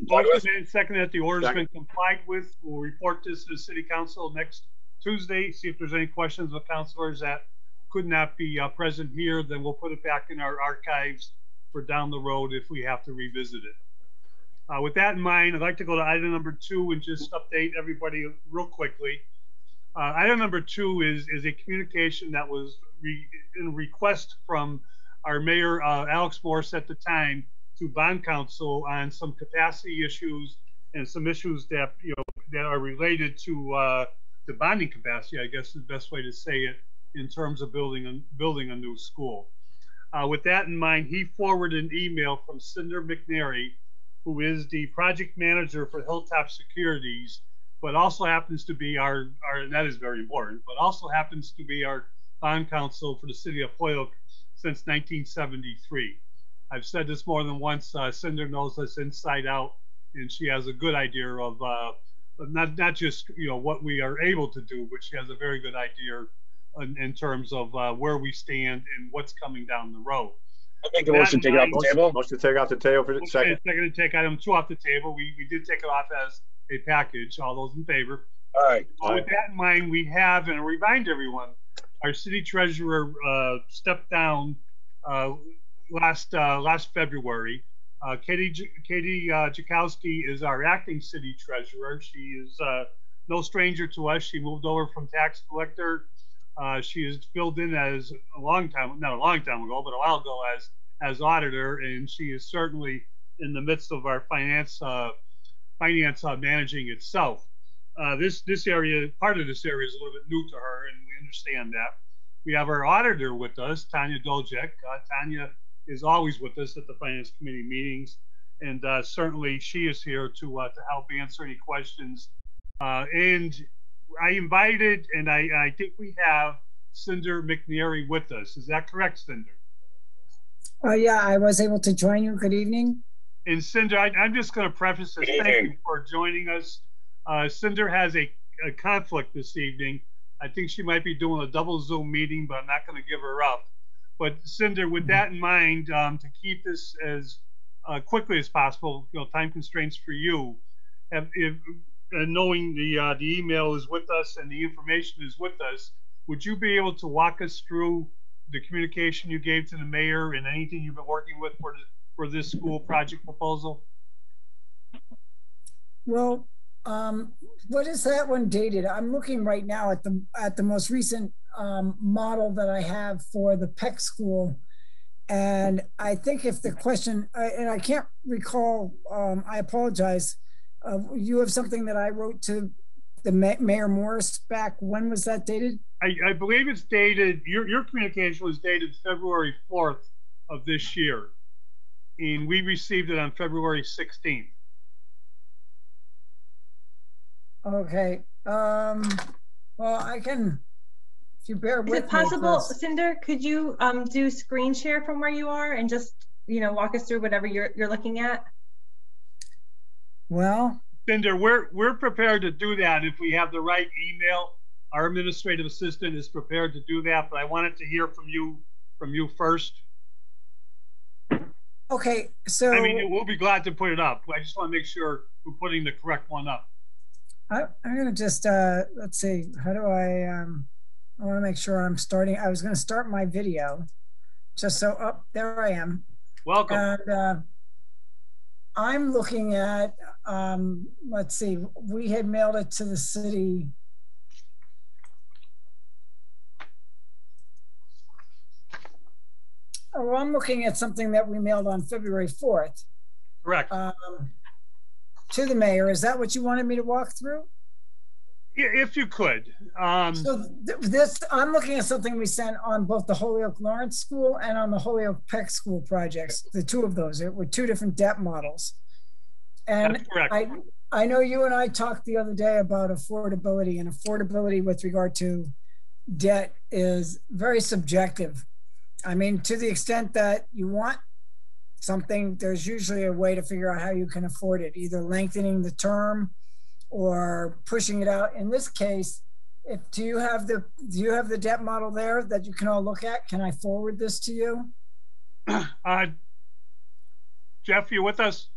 Speaker 1: Motion made, second that the order's been complied with. We'll report this to the City Council next Tuesday. See if there's any questions with councilors that could not be present here. Then we'll put it back in our archives for down the road if we have to revisit it. With that in mind, I'd like to go to item number 2 and just update everybody real quickly. Item number 2 is a communication that was in request from our mayor, Alex Morse, at the time, to bond counsel on some capacity issues and some issues that that are related to the bonding capacity, I guess is the best way to say it, in terms of building a new school. With that in mind, he forwarded an email from Cinder McNerney, who is the project manager for Hilltop Securities, but also happens to be our and that is very important, but also happens to be our bond counsel for the city of Holyoke since 1973. I've said this more than once. Cinder knows us inside out, and she has a good idea of not just what we are able to do, but she has a very good idea in terms of where we stand and what's coming down the road.
Speaker 5: I make a motion to take it off the table.
Speaker 3: Motion to take off the table for the second.
Speaker 1: Second to take item 2 off the table. We did take it off as a package. All those in favor?
Speaker 5: All right.
Speaker 1: With that in mind, we have, and I remind everyone, our city treasurer stepped down last February. Katie Jakowski is our acting city treasurer. She is no stranger to us. She moved over from tax collector. She is filled in as not a long time ago, but a while ago as auditor, and she is certainly in the midst of our finance managing itself. This area, part of this area is a little bit new to her, and we understand that. We have our auditor with us, Tanya Doljek. Tanya is always with us at the Finance Committee meetings, and certainly she is here to help answer any questions. And I invited, and I think we have Cinder McNerney with us. Is that correct, Cinder?
Speaker 11: Yeah, I was able to join you. Good evening.
Speaker 1: And Cinder, I'm just going to preface this. Thank you for joining us. Cinder has a conflict this evening. I think she might be doing a double Zoom meeting, but I'm not going to give her up. But Cinder, with that in mind, to keep this as quickly as possible, time constraints for you, knowing the email is with us and the information is with us, would you be able to walk us through the communication you gave to the mayor and anything you've been working with for this school project proposal?
Speaker 11: Well, what is that one dated? I'm looking right now at the most recent model that I have for the Peck school. And I think if the question, and I can't recall, I apologize. You have something that I wrote to the Mayor Morris back. When was that dated?
Speaker 1: I believe it's dated, your communication was dated February 4th of this year. And we received it on February 16th.
Speaker 11: Okay. Well, I can, if you bear with me.
Speaker 10: Is it possible, Cinder, could you do screen share from where you are and just, walk us through whatever you're looking at?
Speaker 11: Well,
Speaker 1: Cinder, we're prepared to do that if we have the right email. Our administrative assistant is prepared to do that, but I wanted to hear from you first.
Speaker 11: Okay, so
Speaker 1: I mean, we'll be glad to put it up. I just want to make sure we're putting the correct one up.
Speaker 11: I'm gonna just let's see. How do I want to make sure I'm starting. I was going to start my video, just so up there I am.
Speaker 1: Welcome.
Speaker 11: And I'm looking at. Let's see. We had mailed it to the city. Oh, I'm looking at something that we mailed on February 4th.
Speaker 1: Correct.
Speaker 11: To the mayor. Is that what you wanted me to walk through?
Speaker 1: Yeah, if you could.
Speaker 11: So this, I'm looking at something we sent on both the Holyoke Lawrence School and on the Holyoke Peck School projects. The two of those were two different debt models. And
Speaker 1: that's correct.
Speaker 11: I know you and I talked the other day about affordability, and affordability with regard to debt is very subjective. I mean, to the extent that you want something, there's usually a way to figure out how you can afford it, either lengthening the term or pushing it out. In this case, do you have the debt model there that you can all look at? Can I forward this to you?
Speaker 1: Jeff, you with us?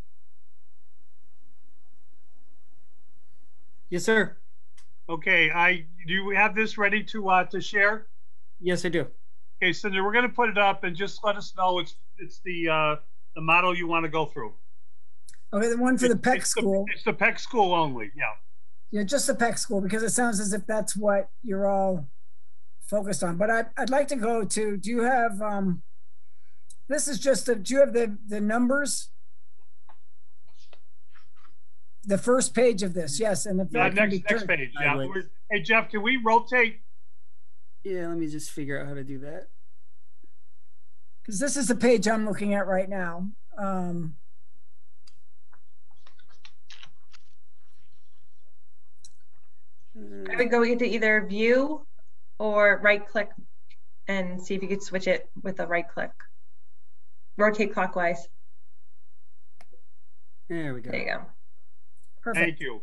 Speaker 12: Yes, sir.
Speaker 1: Okay, do you have this ready to share?
Speaker 12: Yes, I do.
Speaker 1: Okay, Cinder, we're going to put it up and just let us know it's the model you want to go through.
Speaker 11: Okay, the one for the Peck School.
Speaker 1: It's the Peck School only, yeah.
Speaker 11: Yeah, just the Peck School, because it sounds as if that's what you're all focused on. But I'd like to go to, do you have, this is just, do you have the numbers? The first page of this, yes. And
Speaker 1: next page, yeah. Hey, Jeff, can we rotate?
Speaker 12: Yeah, let me just figure out how to do that.
Speaker 11: Because this is the page I'm looking at right now.
Speaker 10: I would go into either view or right click and see if you could switch it with a right click. Rotate clockwise.
Speaker 12: There we go.
Speaker 10: There you go.
Speaker 11: Perfect.
Speaker 1: Thank you.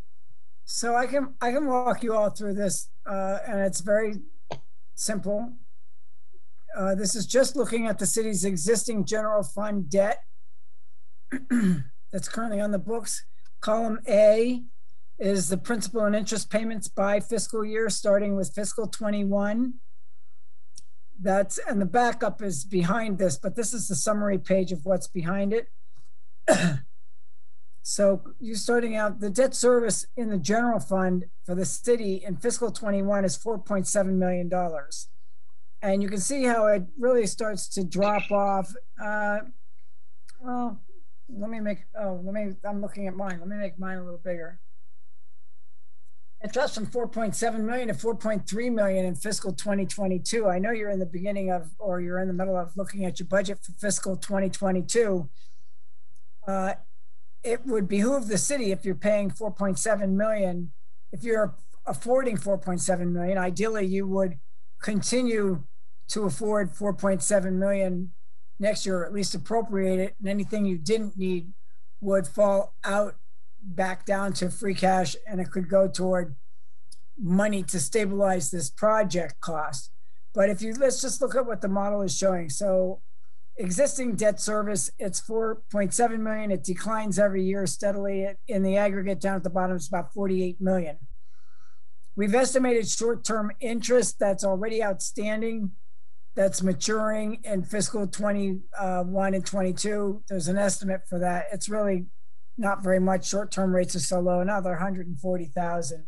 Speaker 11: So I can walk you all through this, and it's very simple. This is just looking at the city's existing general fund debt that's currently on the books. Column A is the principal and interest payments by fiscal year, starting with fiscal 21. And the backup is behind this, but this is the summary page of what's behind it. So you're starting out, the debt service in the general fund for the city in fiscal 21 is $4.7 million. And you can see how it really starts to drop off. Well, I'm looking at mine. Let me make mine a little bigger. It drops from 4.7 million to 4.3 million in fiscal 2022. I know you're in the beginning of, or you're in the middle of looking at your budget for fiscal 2022. It would behoove the city, if you're paying 4.7 million, if you're affording 4.7 million, ideally you would continue to afford 4.7 million next year, or at least appropriate it, and anything you didn't need would fall out back down to free cash, and it could go toward money to stabilize this project cost. But if you, let's just look at what the model is showing. So existing debt service, it's 4.7 million. It declines every year steadily. In the aggregate down at the bottom, it's about 48 million. We've estimated short-term interest that's already outstanding, that's maturing in fiscal 21 and 22. There's an estimate for that. It's really not very much. Short-term rates are so low, another 140,000.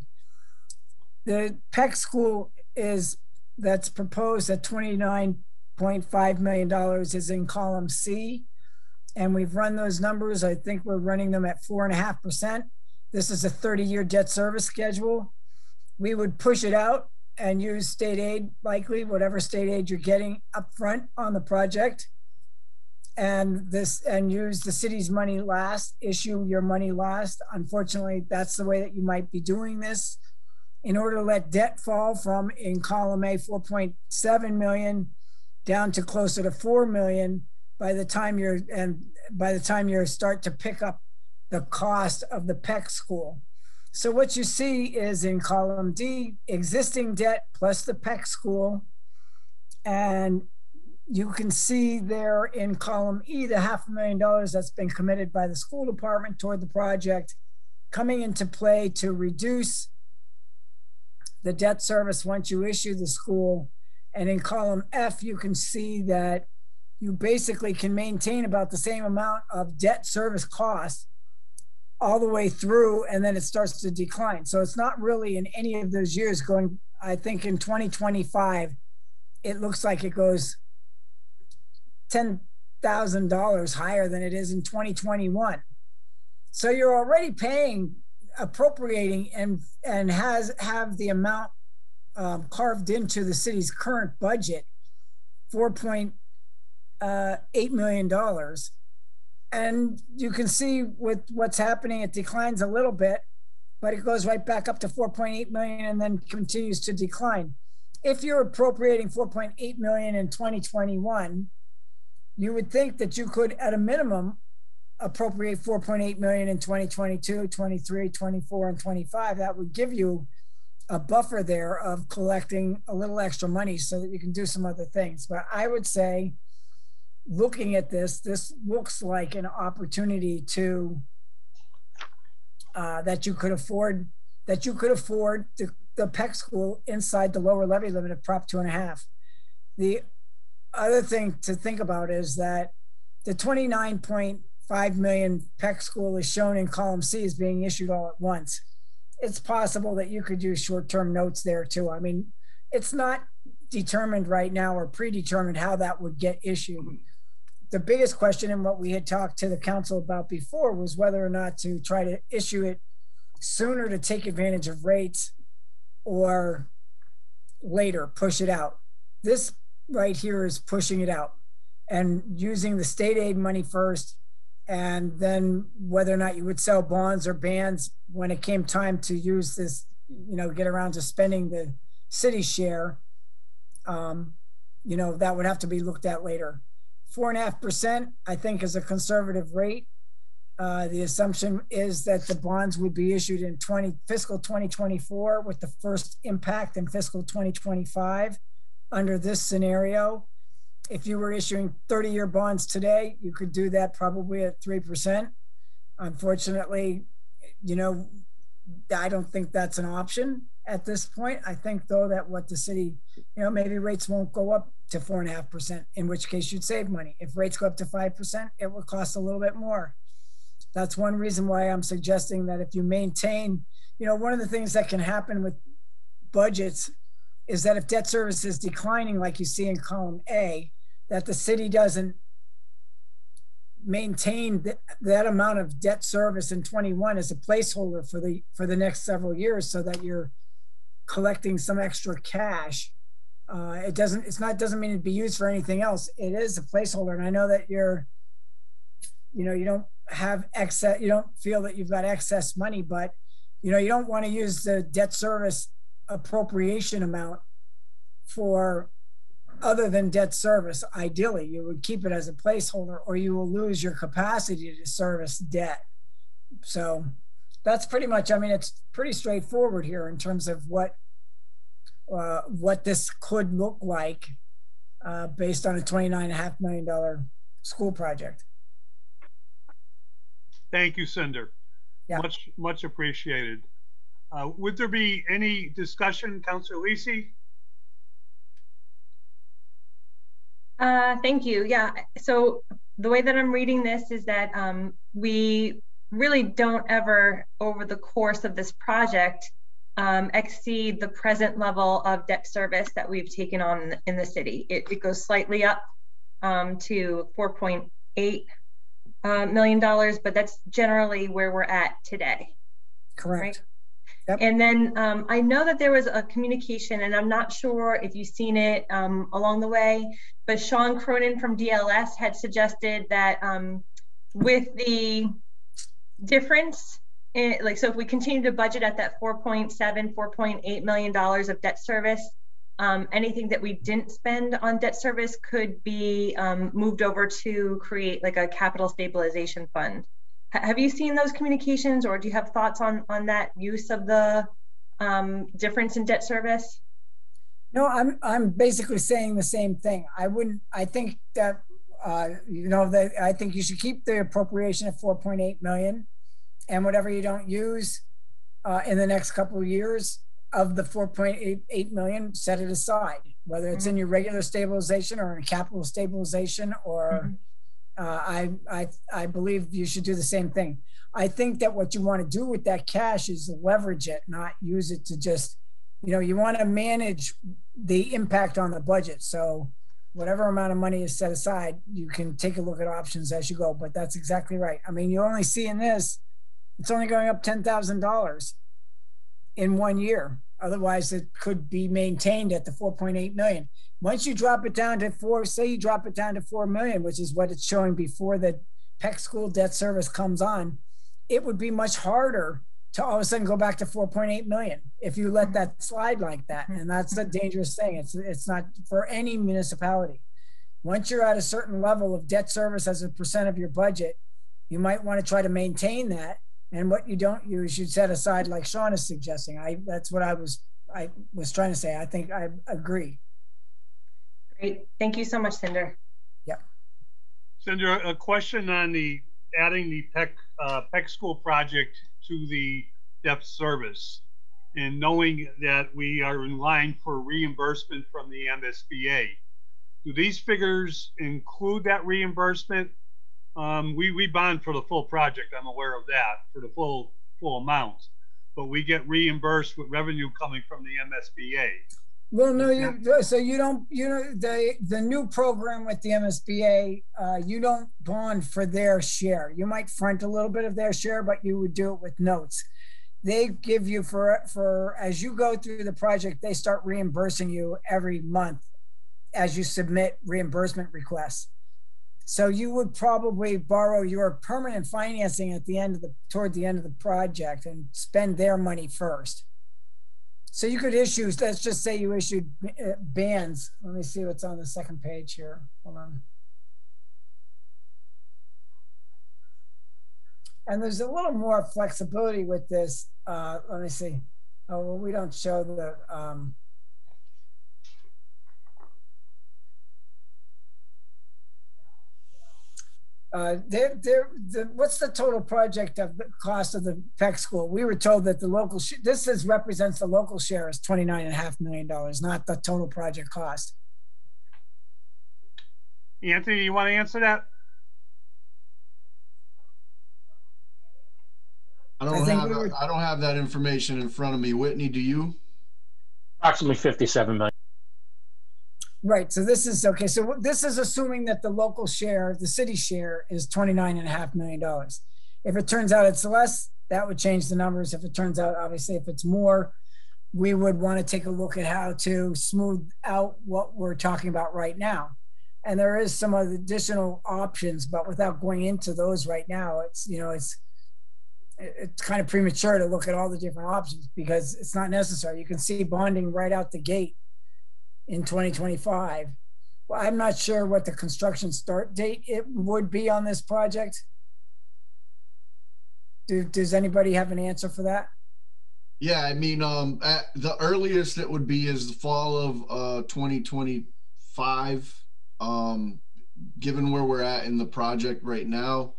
Speaker 11: The Peck school that's proposed at $29.5 million is in column C. And we've run those numbers. I think we're running them at 4.5%. This is a 30-year debt service schedule. We would push it out and use state aid, likely whatever state aid you're getting up front on the project, and use the city's money last, issue your money last. Unfortunately, that's the way that you might be doing this. In order to let debt fall from, in column A, 4.7 million down to closer to 4 million by the time you start to pick up the cost of the Peck school. So what you see is in column D, existing debt plus the Peck school. And you can see there in column E, the $500,000 that's been committed by the school department toward the project coming into play to reduce the debt service once you issue the school. And in column F, you can see that you basically can maintain about the same amount of debt service costs all the way through, and then it starts to decline. So it's not really in any of those years going, I think in 2025, it looks like it goes $10,000 higher than it is in 2021. So you're already paying, appropriating, and have the amount carved into the city's current budget, $4.8 million. And you can see with what's happening, it declines a little bit, but it goes right back up to 4.8 million and then continues to decline. If you're appropriating 4.8 million in 2021, you would think that you could, at a minimum, appropriate 4.8 million in 2022, 23, 24, and 25. That would give you a buffer there of collecting a little extra money so that you can do some other things. But I would say, looking at this looks like an opportunity to that you could afford the Peck school inside the lower levy limit of Prop 2.5. The other thing to think about is that the 29.5 million Peck school is shown in column C as being issued all at once. It's possible that you could use short-term notes there too. I mean, it's not determined right now or predetermined how that would get issued. The biggest question, and what we had talked to the council about before, was whether or not to try to issue it sooner to take advantage of rates or later push it out. This right here is pushing it out and using the state aid money first, and then whether or not you would sell bonds or bands when it came time to use this, get around to spending the city share, that would have to be looked at later. 4.5%, I think, is a conservative rate. The assumption is that the bonds would be issued in fiscal 2024 with the first impact in fiscal 2025 under this scenario. If you were issuing 30-year bonds today, you could do that probably at 3%. Unfortunately, I don't think that's an option at this point. I think, though, that what the city, maybe rates won't go up to 4.5%, in which case you'd save money. If rates go up to 5%, it will cost a little bit more. That's one reason why I'm suggesting that if you maintain, you know, one of the things that can happen with budgets is that if debt service is declining, like you see in column A, that the city doesn't maintain that amount of debt service in 21 as a placeholder for the next several years, so that you're collecting some extra cash. It doesn't mean it'd be used for anything else. It is a placeholder. And I know that you don't have excess, you don't feel that you've got excess money, but you don't want to use the debt service appropriation amount for other than debt service. Ideally, you would keep it as a placeholder, or you will lose your capacity to service debt. So that's pretty much, I mean, it's pretty straightforward here in terms of what this could look like based on a $29.5 million school project.
Speaker 1: Thank you, Cinder.
Speaker 11: Yeah.
Speaker 1: Much appreciated. Would there be any discussion, Councilor Lisi?
Speaker 10: Thank you. Yeah. So the way that I'm reading this is that we really don't ever, over the course of this project, exceed the present level of debt service that we've taken on in the city. It goes slightly up to $4.8 million, but that's generally where we're at today.
Speaker 11: Correct.
Speaker 10: Right?
Speaker 11: Yep.
Speaker 10: And then I know that there was a communication, and I'm not sure if you've seen it along the way, but Sean Cronin from DLS had suggested that with the difference in, so if we continue to budget at that $4.8 million of debt service, anything that we didn't spend on debt service could be moved over to create like a capital stabilization fund. Have you seen those communications, or do you have thoughts on that use of the difference in debt service?
Speaker 11: No, I'm basically saying the same thing. I think that I think you should keep the appropriation at 4.8 million, and whatever you don't use in the next couple of years of the 4.8 million, set it aside, whether it's in your regular stabilization or in capital stabilization, or I believe you should do the same thing. I think that what you want to do with that cash is leverage it, not use it to just, you want to manage the impact on the budget. So whatever amount of money is set aside, you can take a look at options as you go, but that's exactly right. I mean, you only see in this, it's only going up $10,000 in 1 year. Otherwise it could be maintained at the 4.8 million. Once you drop it down to say you drop it down to 4 million, which is what it's showing before the Peck school debt service comes on, it would be much harder to all of a sudden go back to 4.8 million if you let that slide like that. And that's a dangerous thing. It's not for any municipality. Once you're at a certain level of debt service as a percent of your budget, you might want to try to maintain that. And what you don't use, you set aside, like Sean is suggesting. That's what I was trying to say. I think I agree.
Speaker 10: Great. Thank you so much, Cinder.
Speaker 11: Yeah.
Speaker 1: Cinder, a question on adding the Peck School project to the debt service, and knowing that we are in line for reimbursement from the MSBA. Do these figures include that reimbursement? We bond for the full project. I'm aware of that, for the full amount, but we get reimbursed with revenue coming from the MSBA.
Speaker 11: Well, no, the new program with the MSBA, you don't bond for their share. You might front a little bit of their share, but you would do it with notes. They give you for as you go through the project, they start reimbursing you every month as you submit reimbursement requests. So you would probably borrow your permanent financing at the end toward the end of the project and spend their money first. So you could issue, let's just say you issued bands. Let me see what's on the second page here. Hold on. And there's a little more flexibility with this. Let me see. Oh, well, we don't show the, what's the total project of the cost of the Peck school? We were told that the local, represents the local share as $29.5 million, not the total project cost.
Speaker 1: Anthony, you want to answer that?
Speaker 8: I don't have that information in front of me. Whitney, do you?
Speaker 13: Approximately 57 million.
Speaker 11: Right. So this is okay. So this is assuming that the local share, the city share, is $29.5 million. If it turns out it's less, that would change the numbers. If it turns out, obviously, if it's more, we would want to take a look at how to smooth out what we're talking about right now. And there is some other additional options, but without going into those right now, it's, you know, it's kind of premature to look at all the different options because it's not necessary. You can see bonding right out the gate in 2025. Well, I'm not sure what the construction start date it would be on this project. Does anybody have an answer for that?
Speaker 8: Yeah, I mean, the earliest it would be is the fall of 2025. Given where we're at in the project right now,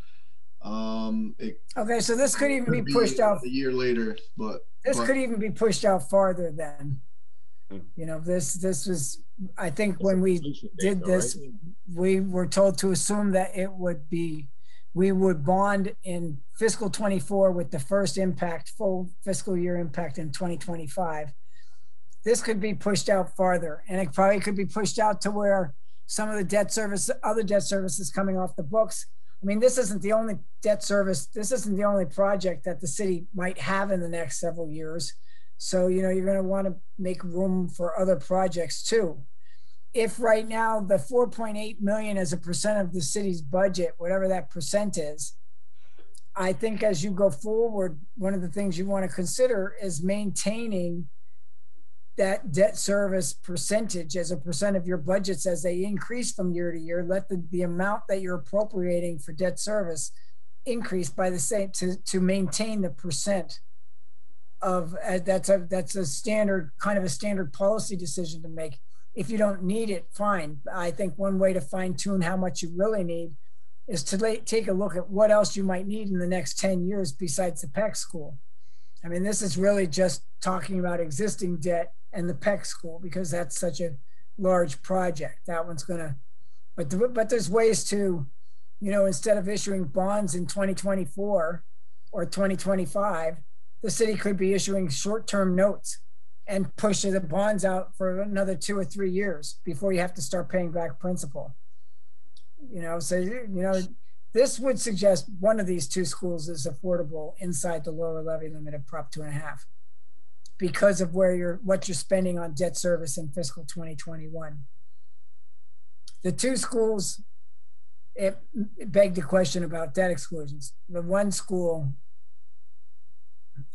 Speaker 11: okay, so this could even be pushed out
Speaker 8: a year later, but
Speaker 11: could even be pushed out farther then. You know, this was, I think when we did this, we were told to assume that it would be, we would bond in fiscal 24 with the first impact, full fiscal year impact in 2025. This could be pushed out farther, and it probably could be pushed out to where some of the debt service, other debt services coming off the books. I mean, this isn't the only debt service. This isn't the only project that the city might have in the next several years. So, you know, you're going to want to make room for other projects too. If right now the 4.8 million is a percent of the city's budget, whatever that percent is, I think as you go forward, one of the things you want to consider is maintaining that debt service percentage as a percent of your budgets as they increase from year to year. Let the amount that you're appropriating for debt service increase by the same to maintain the percent of that's a standard kind of a standard policy decision to make. If you don't need it, fine. I think one way to fine tune how much you really need is to take a look at what else you might need in the next 10 years besides the Peck school. I mean, this is really just talking about existing debt and the Peck school because that's such a large project. That one's gonna, but there's ways to, you know, instead of issuing bonds in 2024 or 2025, the city could be issuing short-term notes and push the bonds out for another 2 or 3 years before you have to start paying back principal. You know, so, you know, this would suggest one of these two schools is affordable inside the lower levy limit of Prop 2.5 because of what you're spending on debt service in fiscal 2021. The two schools, it begged the question about debt exclusions. The one school,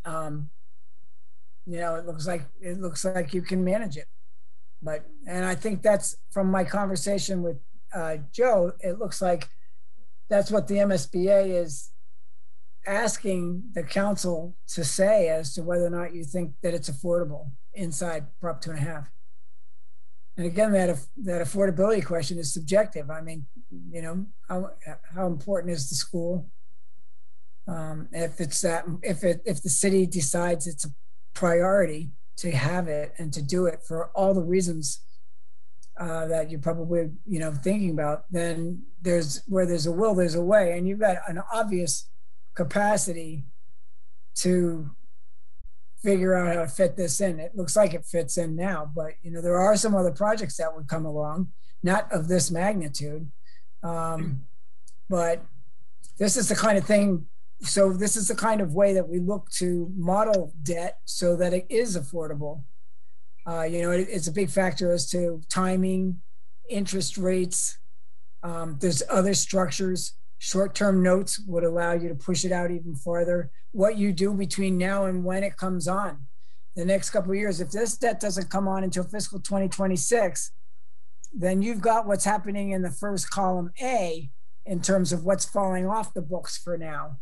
Speaker 11: you know, it looks like you can manage it, and I think that's from my conversation with Joe. It looks like that's what the MSBA is asking the council to say as to whether or not you think that it's affordable inside Prop 2.5. And again, that affordability question is subjective. I mean, you know, how important is the school? If the city decides it's a priority to have it and to do it for all the reasons that you're probably, you know, thinking about, then where there's a will, there's a way, and you've got an obvious capacity to figure out how to fit this in. It looks like it fits in now, but you know, there are some other projects that would come along, not of this magnitude, but this is the kind of thing. So this is the kind of way that we look to model debt so that it is affordable. You know, it's a big factor as to timing, interest rates. There's other structures. Short-term notes would allow you to push it out even farther. What you do between now and when it comes on, the next couple of years, if this debt doesn't come on until fiscal 2026, then you've got what's happening in the first column A in terms of what's falling off the books for now.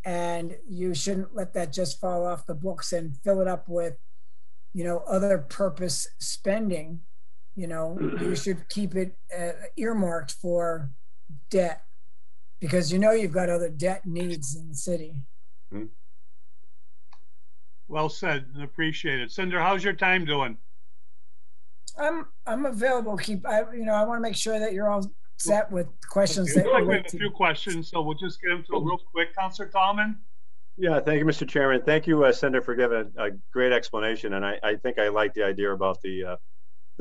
Speaker 11: And you shouldn't let that just fall off the books and fill it up with, you know, other purpose spending. You know, you should keep it earmarked for debt because you know you've got other debt needs in the city.
Speaker 1: Well said and appreciate it. Cinder, how's your time doing?
Speaker 11: I'm available. I want to make sure that you're all set with questions.
Speaker 1: Okay. Looks like we have a few questions, so we'll just get into it real quick. Councilor Tallman?
Speaker 3: Yeah, thank you, Mr. Chairman. Thank you, Senator, for giving a great explanation. And I think I like the idea about the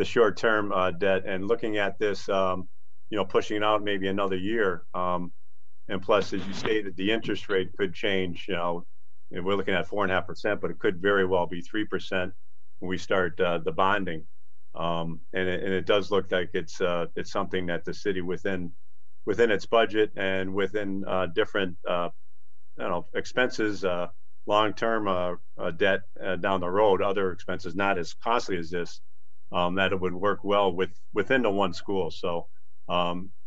Speaker 3: short-term debt and looking at this, pushing out maybe another year. And plus, as you stated, the interest rate could change. And we're looking at 4.5%, but it could very well be 3% when we start the bonding. And it does look like it's something that the city within its budget and within different expenses, long-term debt down the road, other expenses not as costly as this, that it would work well within the one school. So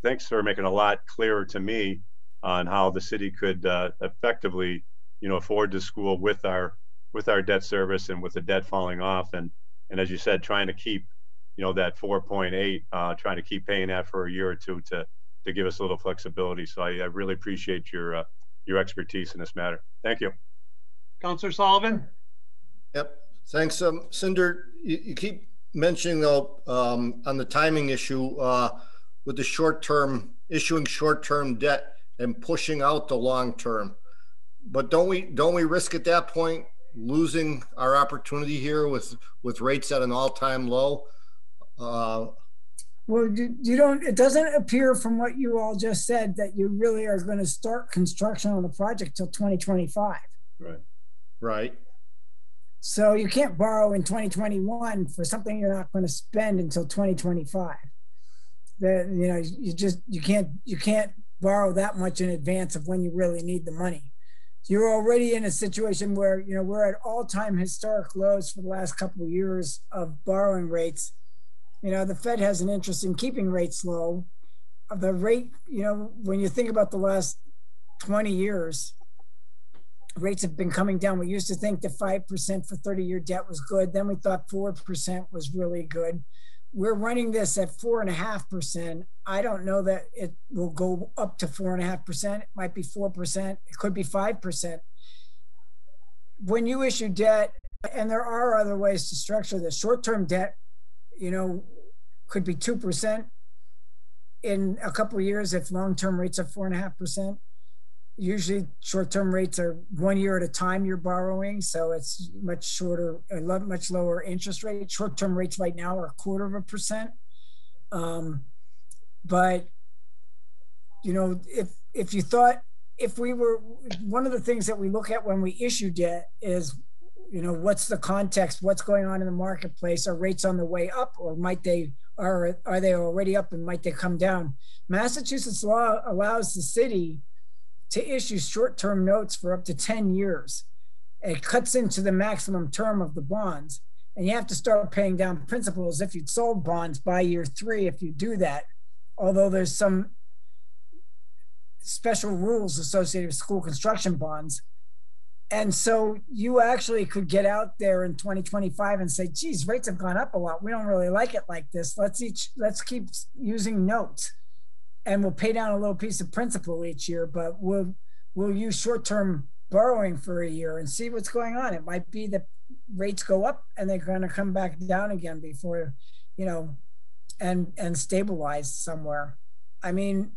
Speaker 3: thanks for making a lot clearer to me on how the city could effectively, afford the school with our debt service and with the debt falling off. And as you said, trying to keep, that 4.8, trying to keep paying that for a year or two to give us a little flexibility. So I really appreciate your expertise in this matter. Thank you.
Speaker 1: Councilor Sullivan?
Speaker 6: Yep. Thanks. Cinder, you keep mentioning though, on the timing issue, with the issuing short-term debt and pushing out the long-term. But don't we risk at that point losing our opportunity here with rates at an all-time low?
Speaker 11: Well, it doesn't appear from what you all just said that you really are going to start construction on the project till 2025.
Speaker 6: Right.
Speaker 11: So you can't borrow in 2021 for something you're not going to spend until 2025. You can't borrow that much in advance of when you really need the money. You're already in a situation where, we're at all-time historic lows for the last couple of years of borrowing rates. The Fed has an interest in keeping rates low. The rate, when you think about the last 20 years, rates have been coming down. We used to think that 5% for 30-year debt was good. Then we thought 4% was really good. We're running this at 4.5%. I don't know that it will go up to 4.5%. It might be 4%. It could be 5%. When you issue debt, and there are other ways to structure this, short-term debt, could be 2% in a couple of years if long-term rates are 4.5%. Usually short-term rates are 1 year at a time you're borrowing, so it's much shorter, much lower interest rate. Short-term rates right now are 0.25%. But if we were, one of the things that we look at when we issue debt is, what's the context, what's going on in the marketplace? Are rates on the way up, or are they already up and might they come down? Massachusetts law allows the city to issue short-term notes for up to 10 years. It cuts into the maximum term of the bonds, and you have to start paying down principal as if you'd sold bonds by year 3 if you do that, although there's some special rules associated with school construction bonds. And so you actually could get out there in 2025 and say, geez, rates have gone up a lot. We don't really like it like this. Let's keep using notes. And we'll pay down a little piece of principal each year, but we'll use short-term borrowing for a year and see what's going on. It might be that rates go up and they're going to come back down again before, and stabilize somewhere. I mean,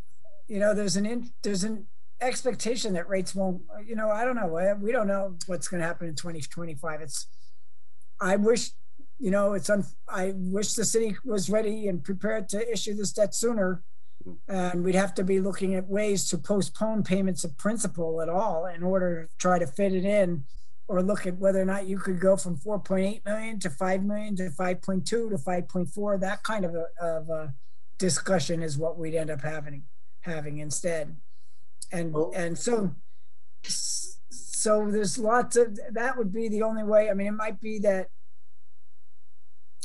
Speaker 11: there's an expectation that rates won't, I don't know. We don't know what's going to happen in 2025. I wish the city was ready and prepared to issue this debt sooner. And we'd have to be looking at ways to postpone payments of principal at all in order to try to fit it in, or look at whether or not you could go from 4.8 million to 5 million to 5.2 to 5.4. That kind of a discussion is what we'd end up having instead. And so there's lots of, that would be the only way. I mean, it might be that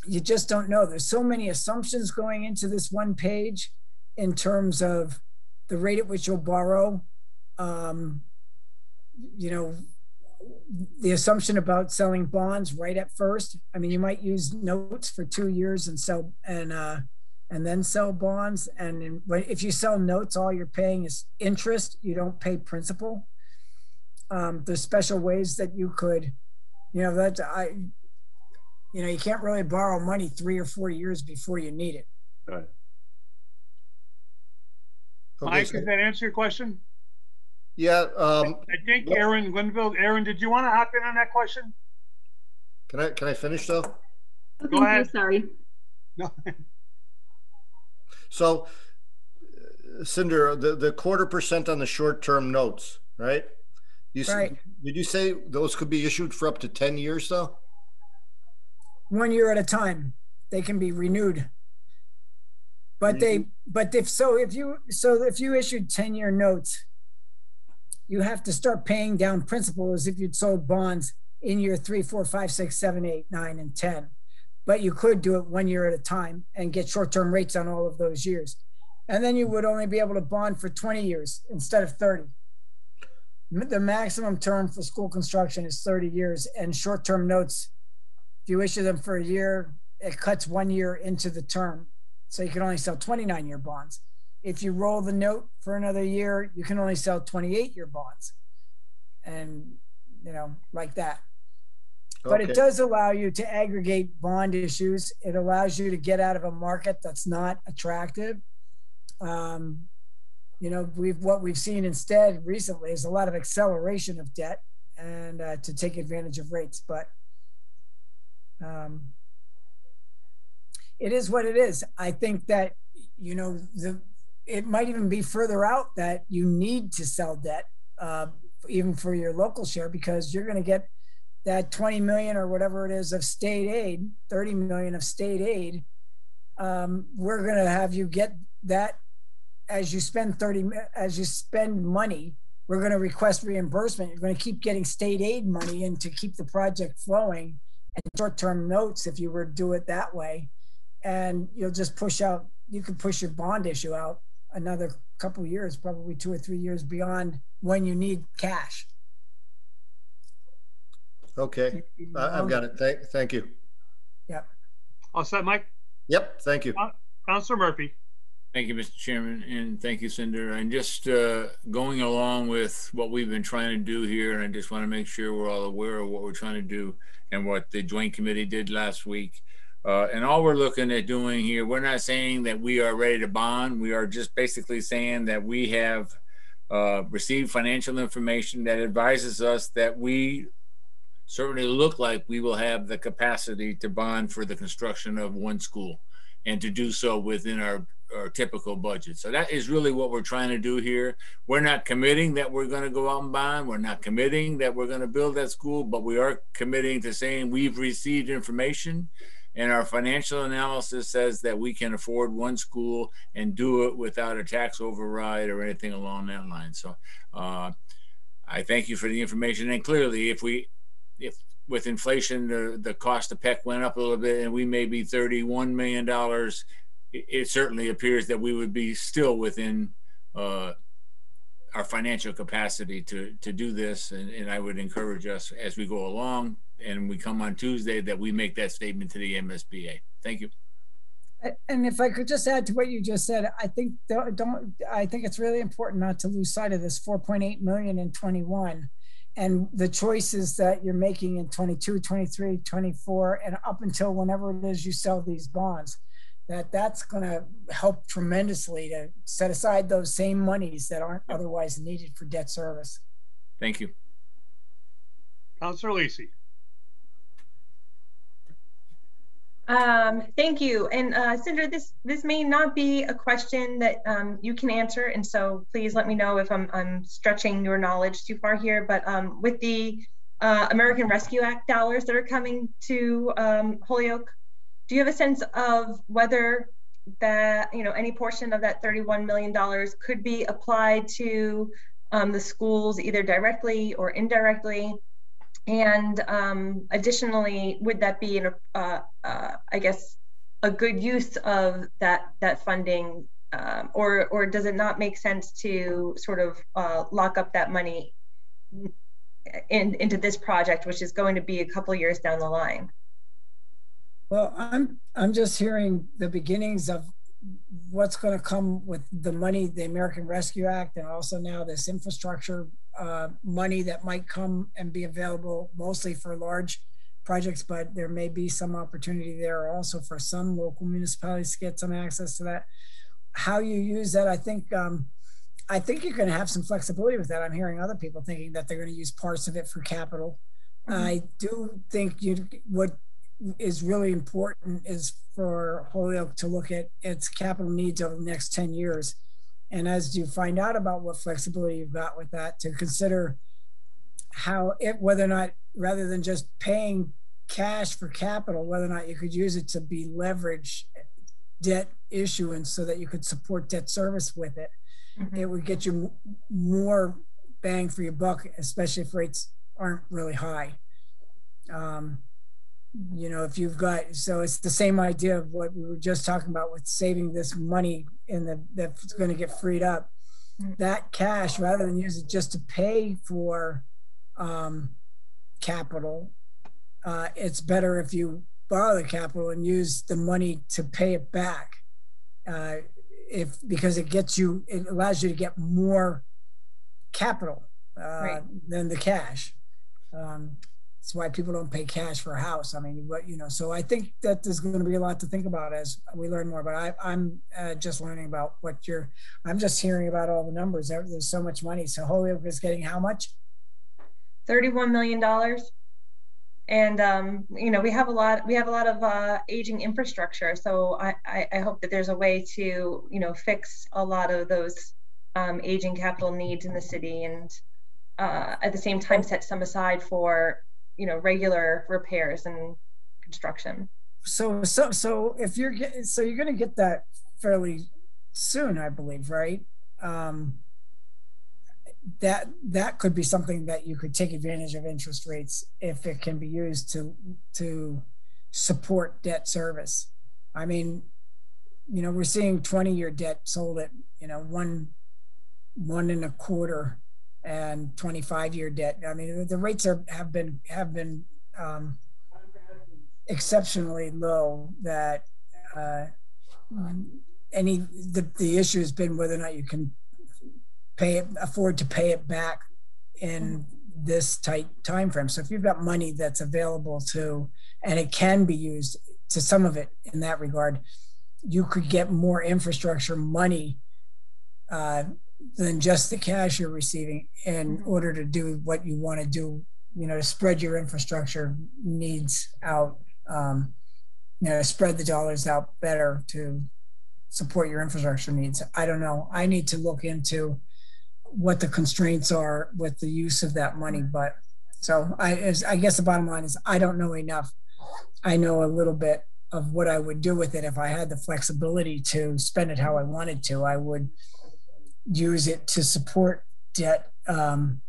Speaker 11: you just don't know. There's so many assumptions going into this one page in terms of the rate at which you'll borrow, the assumption about selling bonds right at first. I mean, you might use notes for 2 years and sell and then sell bonds. And if you sell notes, all you're paying is interest. You don't pay principal. There's special ways that you could, you can't really borrow money 3 or 4 years before you need it.
Speaker 3: Right.
Speaker 1: Mike, does that answer your question?
Speaker 6: Yeah.
Speaker 1: I think Aaron Linville, Aaron, did you want to hop in on that question?
Speaker 6: Can I finish though?
Speaker 14: Oh,
Speaker 1: Go
Speaker 14: thank
Speaker 1: ahead.
Speaker 14: you. Sorry.
Speaker 1: No.
Speaker 6: So, Cinder, the 1/4% on the short-term notes, right?
Speaker 11: Right.
Speaker 6: Did you say those could be issued for up to 10 years though?
Speaker 11: 1 year at a time. They can be renewed. But if you issued 10-year notes, you have to start paying down principal as if you'd sold bonds in year 3, 4, 5, 6, 7, 8, 9, and 10. But you could do it 1 year at a time and get short-term rates on all of those years. And then you would only be able to bond for 20 years instead of 30. The maximum term for school construction is 30 years, and short-term notes, if you issue them for a year, it cuts 1 year into the term. So you can only sell 29-year bonds. If you roll the note for another year, you can only sell 28-year bonds. And, like that. But it does allow you to aggregate bond issues. It allows you to get out of a market that's not attractive. What we've seen instead recently is a lot of acceleration of debt and to take advantage of rates. But it is what it is. I think that, it might even be further out that you need to sell debt, even for your local share, because you're going to get that 20 million or whatever it is of state aid, 30 million of state aid. We're going to have you get that as you spend money. We're going to request reimbursement. You're going to keep getting state aid money in to keep the project flowing, and short-term notes if you were to do it that way. And you'll just you could push your bond issue out another couple of years, probably 2 or 3 years beyond when you need cash.
Speaker 6: Okay, I've got it. Thank you.
Speaker 11: Yep.
Speaker 1: All set, Mike?
Speaker 6: Yep, thank you.
Speaker 1: Councilor Murphy.
Speaker 2: Thank you, Mr. Chairman, and thank you, Cinder. And just going along with what we've been trying to do here, and I just want to make sure we're all aware of what we're trying to do and what the Joint Committee did last week. And all we're looking at doing here, we're not saying that we are ready to bond. We are just basically saying that we have received financial information that advises us that we certainly look like we will have the capacity to bond for the construction of one school, and to do so within our typical budget. So that is really what we're trying to do here. We're not committing that we're going to go out and bond. We're not committing that we're going to build that school, but we are committing to saying we've received information, and our financial analysis says that we can afford one school and do it without a tax override or anything along that line. So I thank you for the information. And clearly, if with inflation, the cost of Peck went up a little bit, and we may be $31 million, it certainly appears that we would be still within our financial capacity to do this. And I would encourage us as we go along and we come on Tuesday that we make that statement to the MSBA. Thank you.
Speaker 11: And if I could just add to what you just said, I think it's really important not to lose sight of this 4.8 million in 21 and the choices that you're making in 22, 23, 24, and up until whenever it is you sell these bonds. That's going to help tremendously to set aside those same monies that aren't otherwise needed for debt service.
Speaker 2: Thank you.
Speaker 1: Councilor Lisi.
Speaker 10: Thank you. And Cinder, this may not be a question that you can answer, and so please let me know if I'm stretching your knowledge too far here. But with the American Rescue Act dollars that are coming to Holyoke, do you have a sense of whether that, any portion of that $31 million could be applied to the schools either directly or indirectly? And additionally, would that be I guess a good use of that funding, or does it not make sense to sort of lock up that money into this project, which is going to be a couple years down the line?
Speaker 11: Well, I'm just hearing the beginnings of what's going to come with the money, the American Rescue Act, and also now this infrastructure money that might come and be available mostly for large projects, but there may be some opportunity there also for some local municipalities to get some access to that. How you use that, I think I think you're going to have some flexibility with that. I'm hearing other people thinking that they're going to use parts of it for capital. I do think what is really important is for Holyoke to look at its capital needs over the next 10 years. And as you find out about what flexibility you've got with that, to consider whether or not, rather than just paying cash for capital, whether or not you could use it to be leverage debt issuance so that you could support debt service with it. It would get you more bang for your buck, especially if rates aren't really high. You know, if you've got, so it's the same idea of what we were just talking about with saving this money that's going to get freed up. That cash, rather than use it just to pay for capital, it's better if you borrow the capital and use the money to pay it back. Because it allows you to get more capital than the cash. That's why people don't pay cash for a house. I mean, so I think that there's going to be a lot to think about as we learn more. But I'm just learning about I'm just hearing about all the numbers. There's so much money. So Holyoke is getting how much?
Speaker 10: $31 million. And we have a lot of aging infrastructure. So I hope that there's a way to fix a lot of those aging capital needs in the city, and at the same time set some aside for regular repairs and construction.
Speaker 11: So if you're going to get that fairly soon, I believe, right? That could be something that you could take advantage of interest rates if it can be used to support debt service. I mean, we're seeing 20-year debt sold at 1.25 and 25-year debt. I mean, the rates have been exceptionally low. That the issue has been whether or not you can afford to pay it back in this tight time frame. So if you've got money that's available and it can be used to some of it in that regard, you could get more infrastructure money than just the cash you're receiving in order to do what you want to do, to spread your infrastructure needs out, spread the dollars out better to support your infrastructure needs. I don't know. I need to look into what the constraints are with the use of that money. But so I guess the bottom line is I don't know enough. I know a little bit of what I would do with it. If I had the flexibility to spend it how I wanted to, I would use it to support debt, some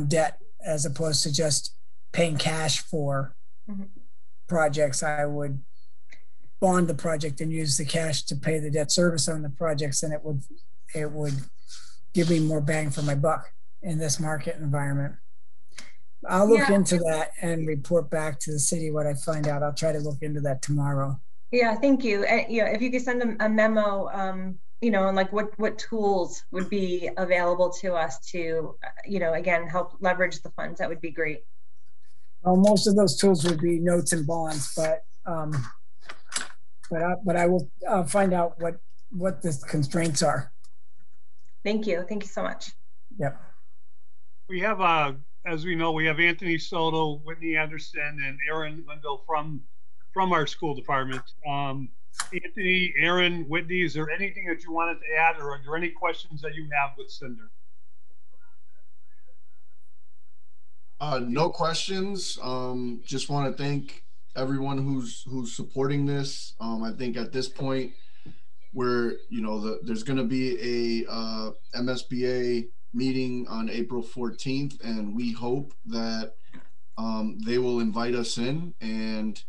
Speaker 11: debt, as opposed to just paying cash for projects. I would bond the project and use the cash to pay the debt service on the projects, and it would give me more bang for my buck in this market environment. I'll look into that and report back to the city what I find out. I'll try to look into that tomorrow.
Speaker 10: Yeah, thank you. If you could send a memo, and like what tools would be available to us to, again, help leverage the funds, that would be great.
Speaker 11: Well, most of those tools would be notes and bonds, but I will find out what the constraints are.
Speaker 10: Thank you. Thank you so much.
Speaker 11: Yep.
Speaker 1: We have, as we know, we have Anthony Soto, Whitney Anderson, and Aaron Linville from our school department. Anthony, Aaron, Whitney, is there anything that you wanted to add, or are there any questions that you have with Cinder?
Speaker 8: No questions. Just want to thank everyone who's supporting this. I think at this point, where there's going to be a MSBA meeting on April 14th, and we hope that they will invite us in. And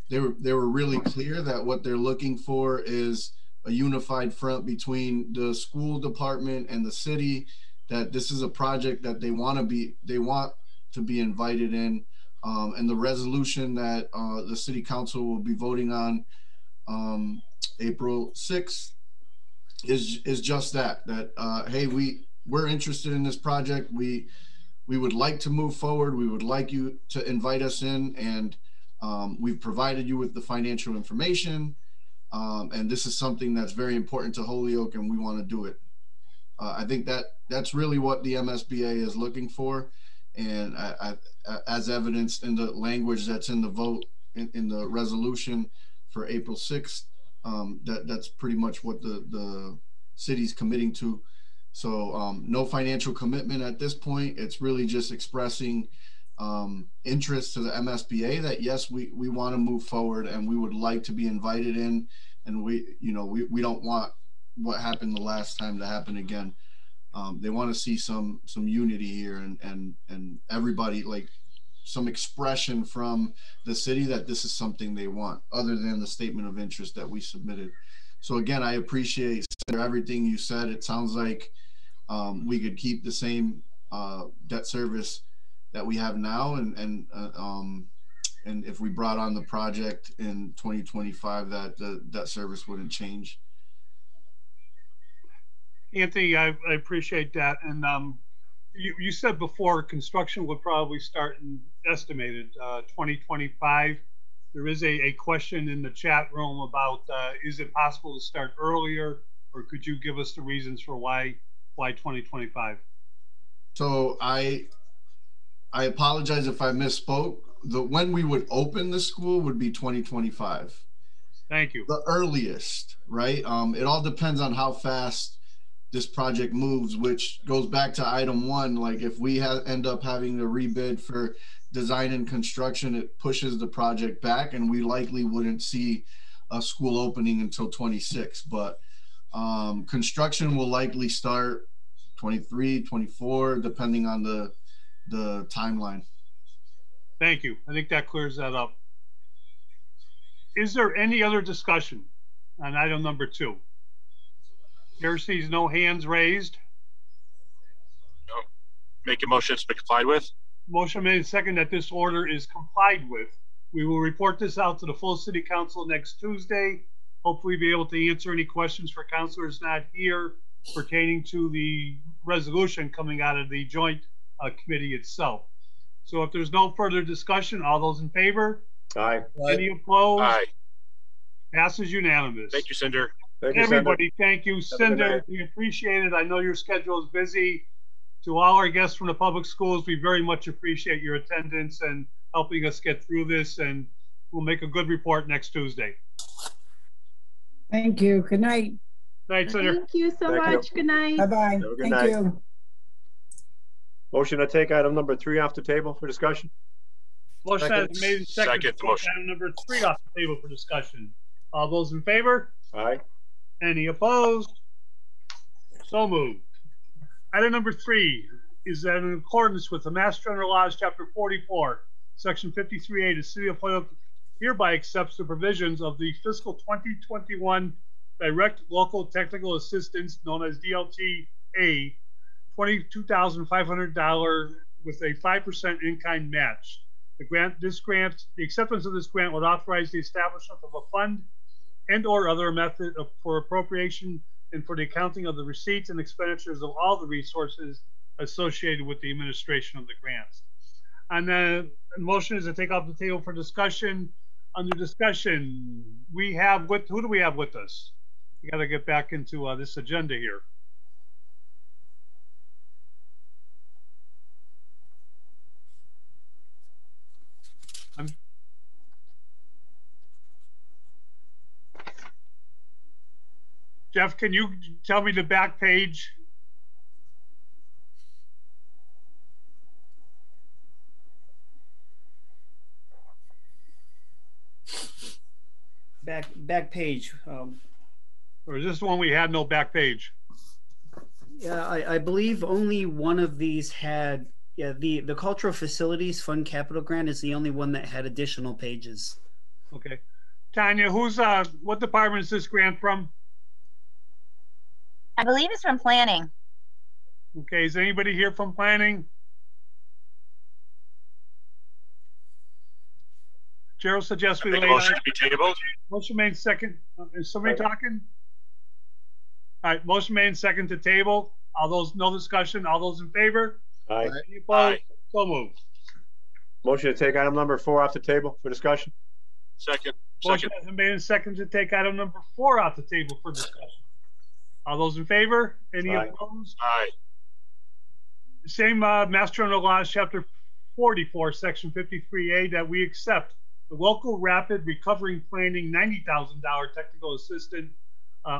Speaker 8: they were really clear that what they're looking for is a unified front between the school department and the city, that this is a project that they want to be invited in. And the resolution that the city council will be voting on April 6th is just that hey, we're interested in this project. We would like to move forward. We would like you to invite us in, and we've provided you with the financial information, and this is something that's very important to Holyoke, and we want to do it. I think that's really what the MSBA is looking for. And as evidenced in the language that's in the vote, in the resolution for April 6th, that's pretty much what the city's committing to. So no financial commitment at this point. It's really just expressing interest to the MSBA that yes, we want to move forward and we would like to be invited in, and we don't want what happened the last time to happen again. They want to see some unity here and everybody, like some expression from the city that this is something they want, other than the statement of interest that we submitted. So again, I appreciate everything you said. It sounds like we could keep the same debt service that we have now, and if we brought on the project in 2025, that the debt service wouldn't change.
Speaker 1: Anthony, I appreciate that. And you said before construction would probably start in estimated 2025. There is a question in the chat room about is it possible to start earlier, or could you give us the reasons for why 2025?
Speaker 8: So I apologize if I misspoke. When we would open the school would be 2025.
Speaker 1: Thank you.
Speaker 8: The earliest, right? It all depends on how fast this project moves, which goes back to item 1. Like if we end up having to rebid for design and construction, it pushes the project back, and we likely wouldn't see a school opening until 26. But construction will likely start 23, 24, depending on the timeline.
Speaker 1: Thank you. I think that clears that up. Is there any other discussion on item number 2? Here sees no hands raised.
Speaker 14: No. Make a motion to be complied with.
Speaker 1: Motion made and second that this order is complied with. We will report this out to the full city council next Tuesday. Hopefully be able to answer any questions for councilors not here pertaining to the resolution coming out of the joint committee itself. So if there's no further discussion, all those in favor?
Speaker 3: Aye.
Speaker 1: Any opposed?
Speaker 14: Aye.
Speaker 1: Passes unanimous.
Speaker 14: Thank you, Cinder.
Speaker 3: Thank you,
Speaker 1: Everybody, thank you.
Speaker 3: Cinder.
Speaker 1: Cinder, we appreciate it. I know your schedule is busy. To all our guests from the public schools, we very much appreciate your attendance and helping us get through this, and we'll make a good report next Tuesday.
Speaker 11: Thank you. Good night.
Speaker 1: Night, Cinder.
Speaker 10: Thank you so much. Good night.
Speaker 11: Bye-bye.
Speaker 3: Have a good
Speaker 11: Thank
Speaker 3: night.
Speaker 11: you.
Speaker 3: Motion to take item number 3 off the table for discussion.
Speaker 1: Motion has been made and seconded.
Speaker 14: Second the motion.
Speaker 1: Item number 3 off the table for discussion. All those in favor?
Speaker 3: Aye.
Speaker 1: Any opposed? So moved. Item number 3 is that in accordance with the Mass General Laws, Chapter 44, Section 53A, the City of Holyoke hereby accepts the provisions of the fiscal 2021 Direct Local Technical Assistance, known as DLTA, $22,500 with a 5% in-kind match. The acceptance of this grant would authorize the establishment of a fund and/or other method for appropriation and for the accounting of the receipts and expenditures of all the resources associated with the administration of the grants. And the motion is to take off the table for discussion. Under discussion, we have who do we have with us? We got to get back into this agenda here. Jeff, can you tell me the back page?
Speaker 12: Back page.
Speaker 1: Or is this the one we had no back page?
Speaker 12: Yeah, I believe only one of these had. Yeah, the Cultural Facilities Fund Capital Grant is the only one that had additional pages.
Speaker 1: Okay, Tanya, what department is this grant from?
Speaker 15: I believe it's from planning.
Speaker 1: Okay, is anybody here from planning? Gerald suggests we lay
Speaker 14: Motion to be tabled.
Speaker 1: Motion made second. Is somebody talking? All right, motion made second to table. All those, no discussion. All those in favor?
Speaker 3: Aye.
Speaker 1: Any opposed? So moved.
Speaker 3: Motion to take item number 4 off the table for discussion.
Speaker 14: Second.
Speaker 1: Motion has been made and second to take item number 4 off the table for discussion. All those in favor? Any
Speaker 3: Aye.
Speaker 1: opposed?
Speaker 14: Aye.
Speaker 1: Same Mass General Laws, Chapter 44, Section 53A, that we accept the local rapid recovery planning $90,000 technical assistant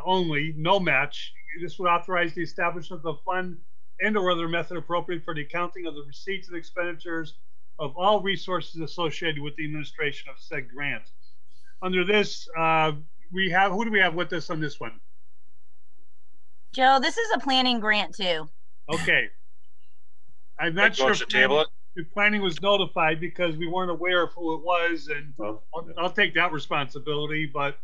Speaker 1: only, no match. This would authorize the establishment of a fund and or other method appropriate for the accounting of the receipts and expenditures of all resources associated with the administration of said grant. Under this, we have, who do we have with us on this one?
Speaker 15: Joe, this is a planning grant too.
Speaker 1: Okay. I'm
Speaker 14: Make
Speaker 1: not sure
Speaker 14: motion to table it.
Speaker 1: if planning was notified because we weren't aware of who it was, and
Speaker 3: Well,
Speaker 1: I'll take that responsibility, but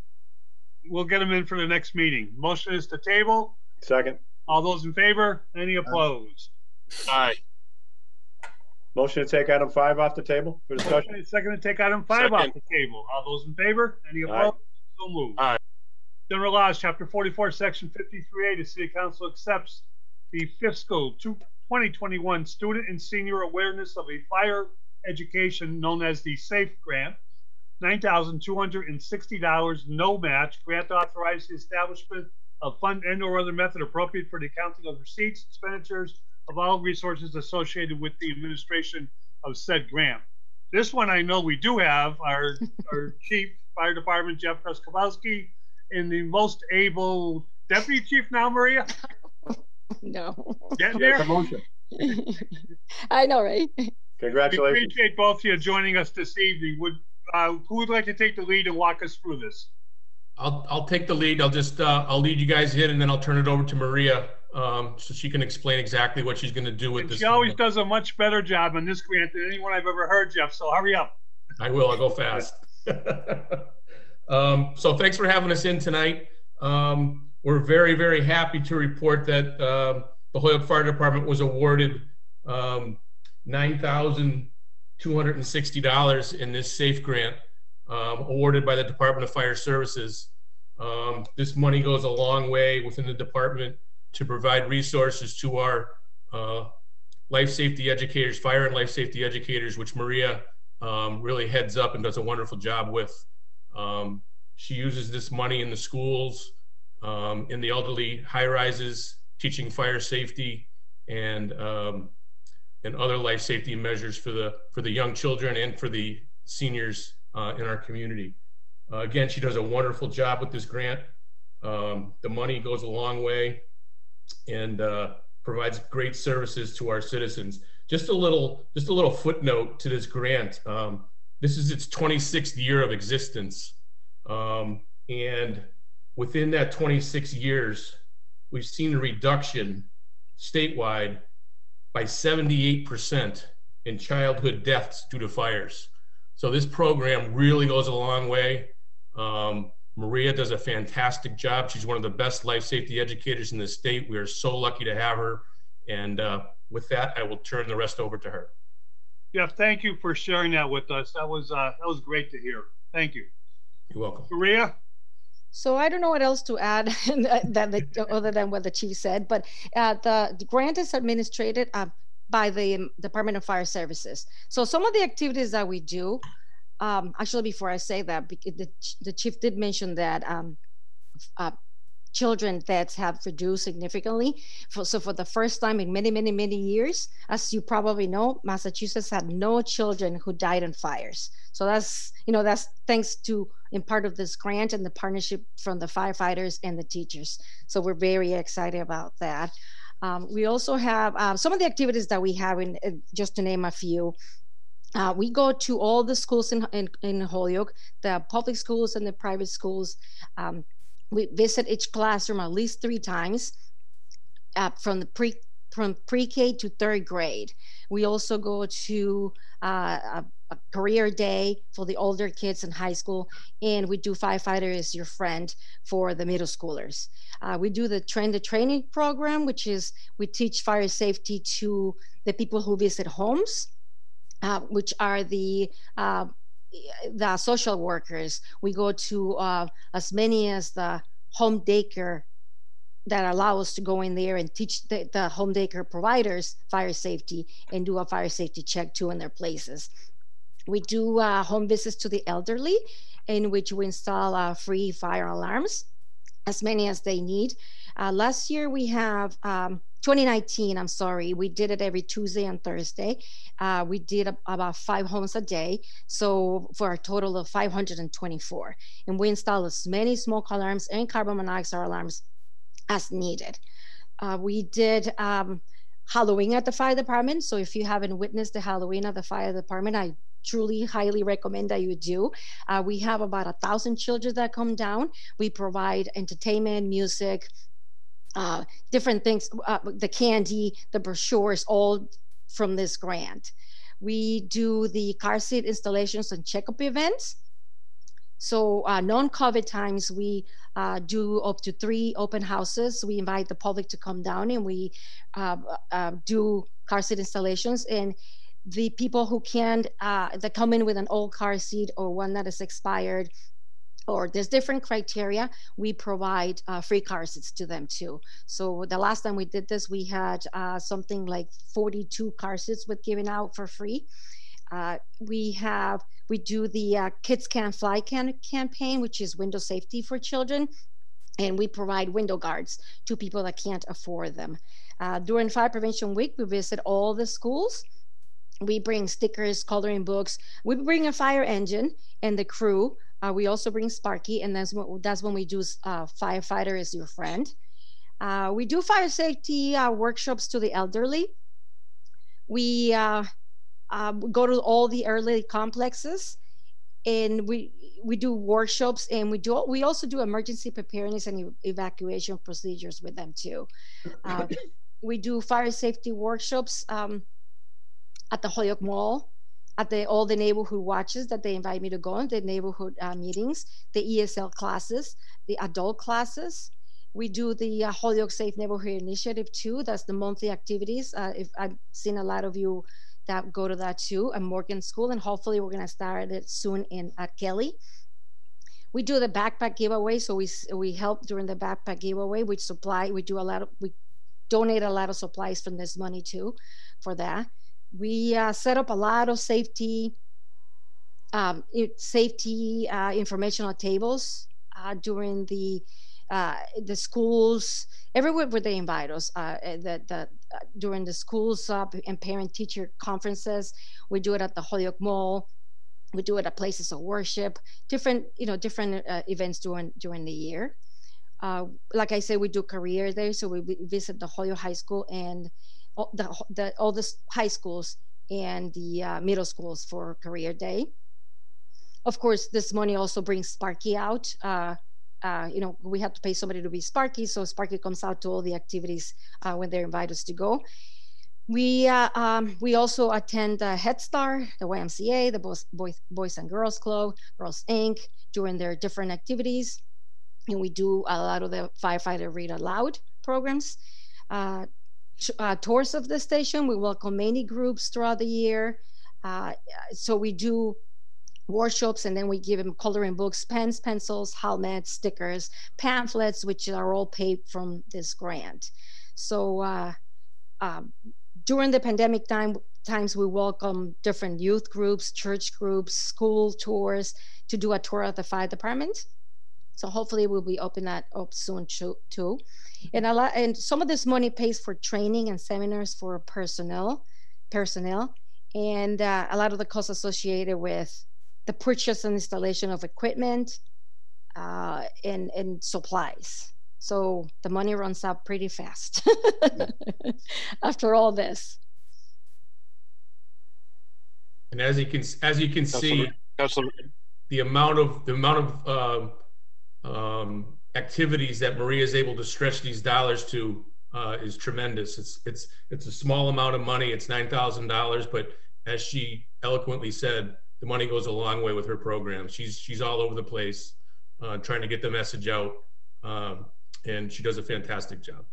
Speaker 1: we'll get them in for the next meeting. Motion is to table.
Speaker 3: second.
Speaker 1: All those in favor? Any opposed?
Speaker 14: Aye.
Speaker 3: Motion to take item 5 off the table for discussion.
Speaker 1: Second to take item 5 off
Speaker 14: Second.
Speaker 1: the table. All those in favor? Any
Speaker 3: Aye.
Speaker 1: opposed? So moved.
Speaker 14: Aye.
Speaker 1: General Laws, Chapter 44, Section 53A, the City Council accepts the fiscal 2021 Student and Senior Awareness of a Fire Education known as the SAFE Grant, $9,260, no match. Grant authorized the establishment of fund and or other method appropriate for the accounting of receipts, expenditures of all resources associated with the administration of said grant. This one I know we do have our Chief Fire Department, Jeff Kreskowski, and the most able Deputy Chief now, Maria.
Speaker 16: No.
Speaker 1: Getting there?
Speaker 3: Motion.
Speaker 16: I know, right?
Speaker 1: We
Speaker 3: Congratulations.
Speaker 1: appreciate both of you joining us this evening. Who would like to take the lead and walk us through this?
Speaker 17: I'll take the lead. I'll just I'll lead you guys in, and then I'll turn it over to Maria so she can explain exactly what she's going to do with
Speaker 1: And
Speaker 17: this.
Speaker 1: she always does a much better job on this grant than anyone I've ever heard, Jeff. So hurry up.
Speaker 17: I will. I'll go fast. So thanks for having us in tonight. We're very, very happy to report that the Holyoke Fire Department was awarded $9,260 in this SAFE grant awarded by the Department of Fire Services. This money goes a long way within the department to provide resources to our life safety educators, fire and life safety educators, which Maria really heads up and does a wonderful job with. She uses this money in the schools, in the elderly high-rises, teaching fire safety and other life safety measures for the young children and for the seniors in our community. Again, she does a wonderful job with this grant. The money goes a long way and provides great services to our citizens. Just a little footnote to this grant. This is its 26th year of existence. And within that 26 years, we've seen a reduction statewide by 78% in childhood deaths due to fires. So this program really goes a long way. Maria does a fantastic job. She's one of the best life safety educators in the state. We are so lucky to have her. And with that, I will turn the rest over to her.
Speaker 1: Jeff, thank you for sharing that with us. That was great to hear. Thank you.
Speaker 17: You're welcome.
Speaker 1: Maria?
Speaker 16: So I don't know what else to add other than what the chief said, but the grant is administered by the Department of Fire Services. So some of the activities that we do, actually, before I say that, the chief did mention that children deaths have reduced significantly. So for the first time in many, many, many years, as you probably know, Massachusetts had no children who died in fires. So that's thanks to, in part of this grant and the partnership from the firefighters and the teachers. So we're very excited about that. We also have some of the activities that we have, just to name a few. We go to all the schools in Holyoke, the public schools and the private schools. We visit each classroom at least 3 times from pre-K to 3rd grade. We also go to a career day for the older kids in high school, and we do Firefighter is Your Friend for the middle schoolers. We do the training program, which is we teach fire safety to the people who visit homes, which are the social workers. We go to as many as the home daycare that allow us to go in there and teach the home daycare providers fire safety and do a fire safety check too in their places. We do home visits to the elderly, in which we install free fire alarms, as many as they need. Last year we have 2019, I'm sorry, we did it every Tuesday and Thursday. We did about 5 homes a day. So for a total of 524. And we installed as many smoke alarms and carbon monoxide alarms as needed. We did Halloween at the fire department. So if you haven't witnessed the Halloween at the fire department, I truly highly recommend that you do. We have about 1,000 children that come down. We provide entertainment, music, different things, the candy, the brochures, all from this grant. We do the car seat installations and checkup events. So non-COVID times, we do up to 3 open houses. We invite the public to come down and we do car seat installations. And the people who can't, that come in with an old car seat or one that is expired, or there's different criteria, we provide free car seats to them too. So the last time we did this, we had something like 42 car seats with given out for free. We do the Kids Can't Fly campaign, which is window safety for children. And we provide window guards to people that can't afford them. During Fire Prevention Week, we visit all the schools. We bring stickers, coloring books. We bring a fire engine and the crew. We also bring Sparky, and that's when we do Firefighter is Your Friend. We do fire safety workshops to the elderly. We go to all the elderly complexes, and we do workshops, and we also do emergency preparedness and evacuation procedures with them too. We do fire safety workshops at the Holyoke Mall, at all the neighborhood watches that they invite me to go on, the neighborhood meetings, the ESL classes, the adult classes. We do the Holyoke Safe Neighborhood Initiative too. That's the monthly activities. If I've seen a lot of you that go to that too, at Morgan School, and hopefully we're gonna start it soon at Kelly. We do the backpack giveaway. So we help during the backpack giveaway, we donate a lot of supplies from this money too for that. We set up a lot of safety informational tables during the schools, everywhere where they invite us. During the schools and parent-teacher conferences, we do it at the Holyoke Mall. We do it at places of worship, different events during the year. Like I said, we do career day, so we visit the Holyoke High School and all the high schools and the middle schools for career day. Of course, this money also brings Sparky out. We have to pay somebody to be Sparky, so Sparky comes out to all the activities when they invite us to go. We also attend Head Start, the YMCA, the Boys and Girls Club, Girls Inc. during their different activities. And we do a lot of the firefighter read aloud programs. Tours of the station, we welcome many groups throughout the year. So we do workshops, and then we give them coloring books, pens, pencils, helmets, stickers, pamphlets, which are all paid from this grant. So during the pandemic times, we welcome different youth groups, church groups, school tours to do a tour of the fire department. So hopefully we'll be opening that up soon too. And some of this money pays for training and seminars for personnel, and a lot of the costs associated with the purchase and installation of equipment and supplies. So the money runs out pretty fast after all this.
Speaker 17: And as you can see, the amount of activities that Maria is able to stretch these dollars to is tremendous. It's a small amount of money. It's $9,000, but as she eloquently said, the money goes a long way with her program. She's all over the place trying to get the message out, and she does a fantastic job.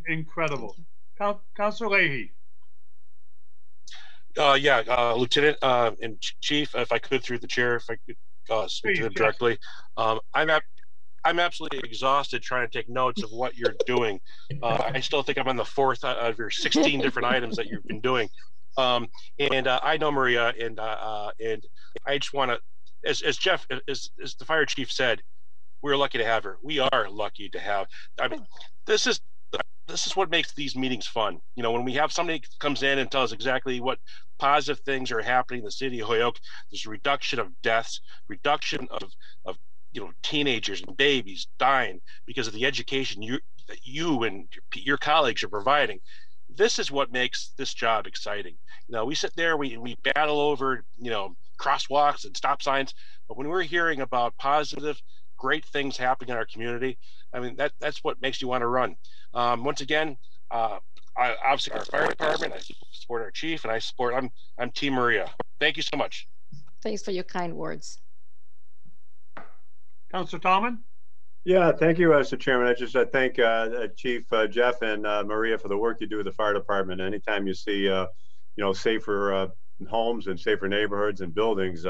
Speaker 1: Incredible. Councilor Leahy.
Speaker 14: Lieutenant and Chief, if I could, through the chair, if I could speak to them directly. I'm absolutely exhausted trying to take notes of what you're doing. I still think I'm on the 4th out of your 16 different items that you've been doing. And I know Maria, and I just want to, as Jeff, as the fire chief said, we're lucky to have her. We are lucky to have, I mean, this is what makes these meetings fun. You know, when we have somebody comes in and tells us exactly what positive things are happening in the city of Holyoke, there's a reduction of deaths, reduction of you know, teenagers and babies dying because of the education you and your colleagues are providing. This is what makes this job exciting. You know, we sit there, we battle over, you know, crosswalks and stop signs, but when we're hearing about positive, great things happening in our community, I mean, that's what makes you want to run. Once again, I obviously our fire department, I support our chief, and I'm Team Maria. Thank you so much.
Speaker 16: Thanks for your kind words.
Speaker 1: Councilor Tallman?
Speaker 3: Yeah, thank you, Mr. Chairman. I just thank Chief Jeff and Maria for the work you do with the fire department. Anytime you see, you know, safer homes and safer neighborhoods and buildings,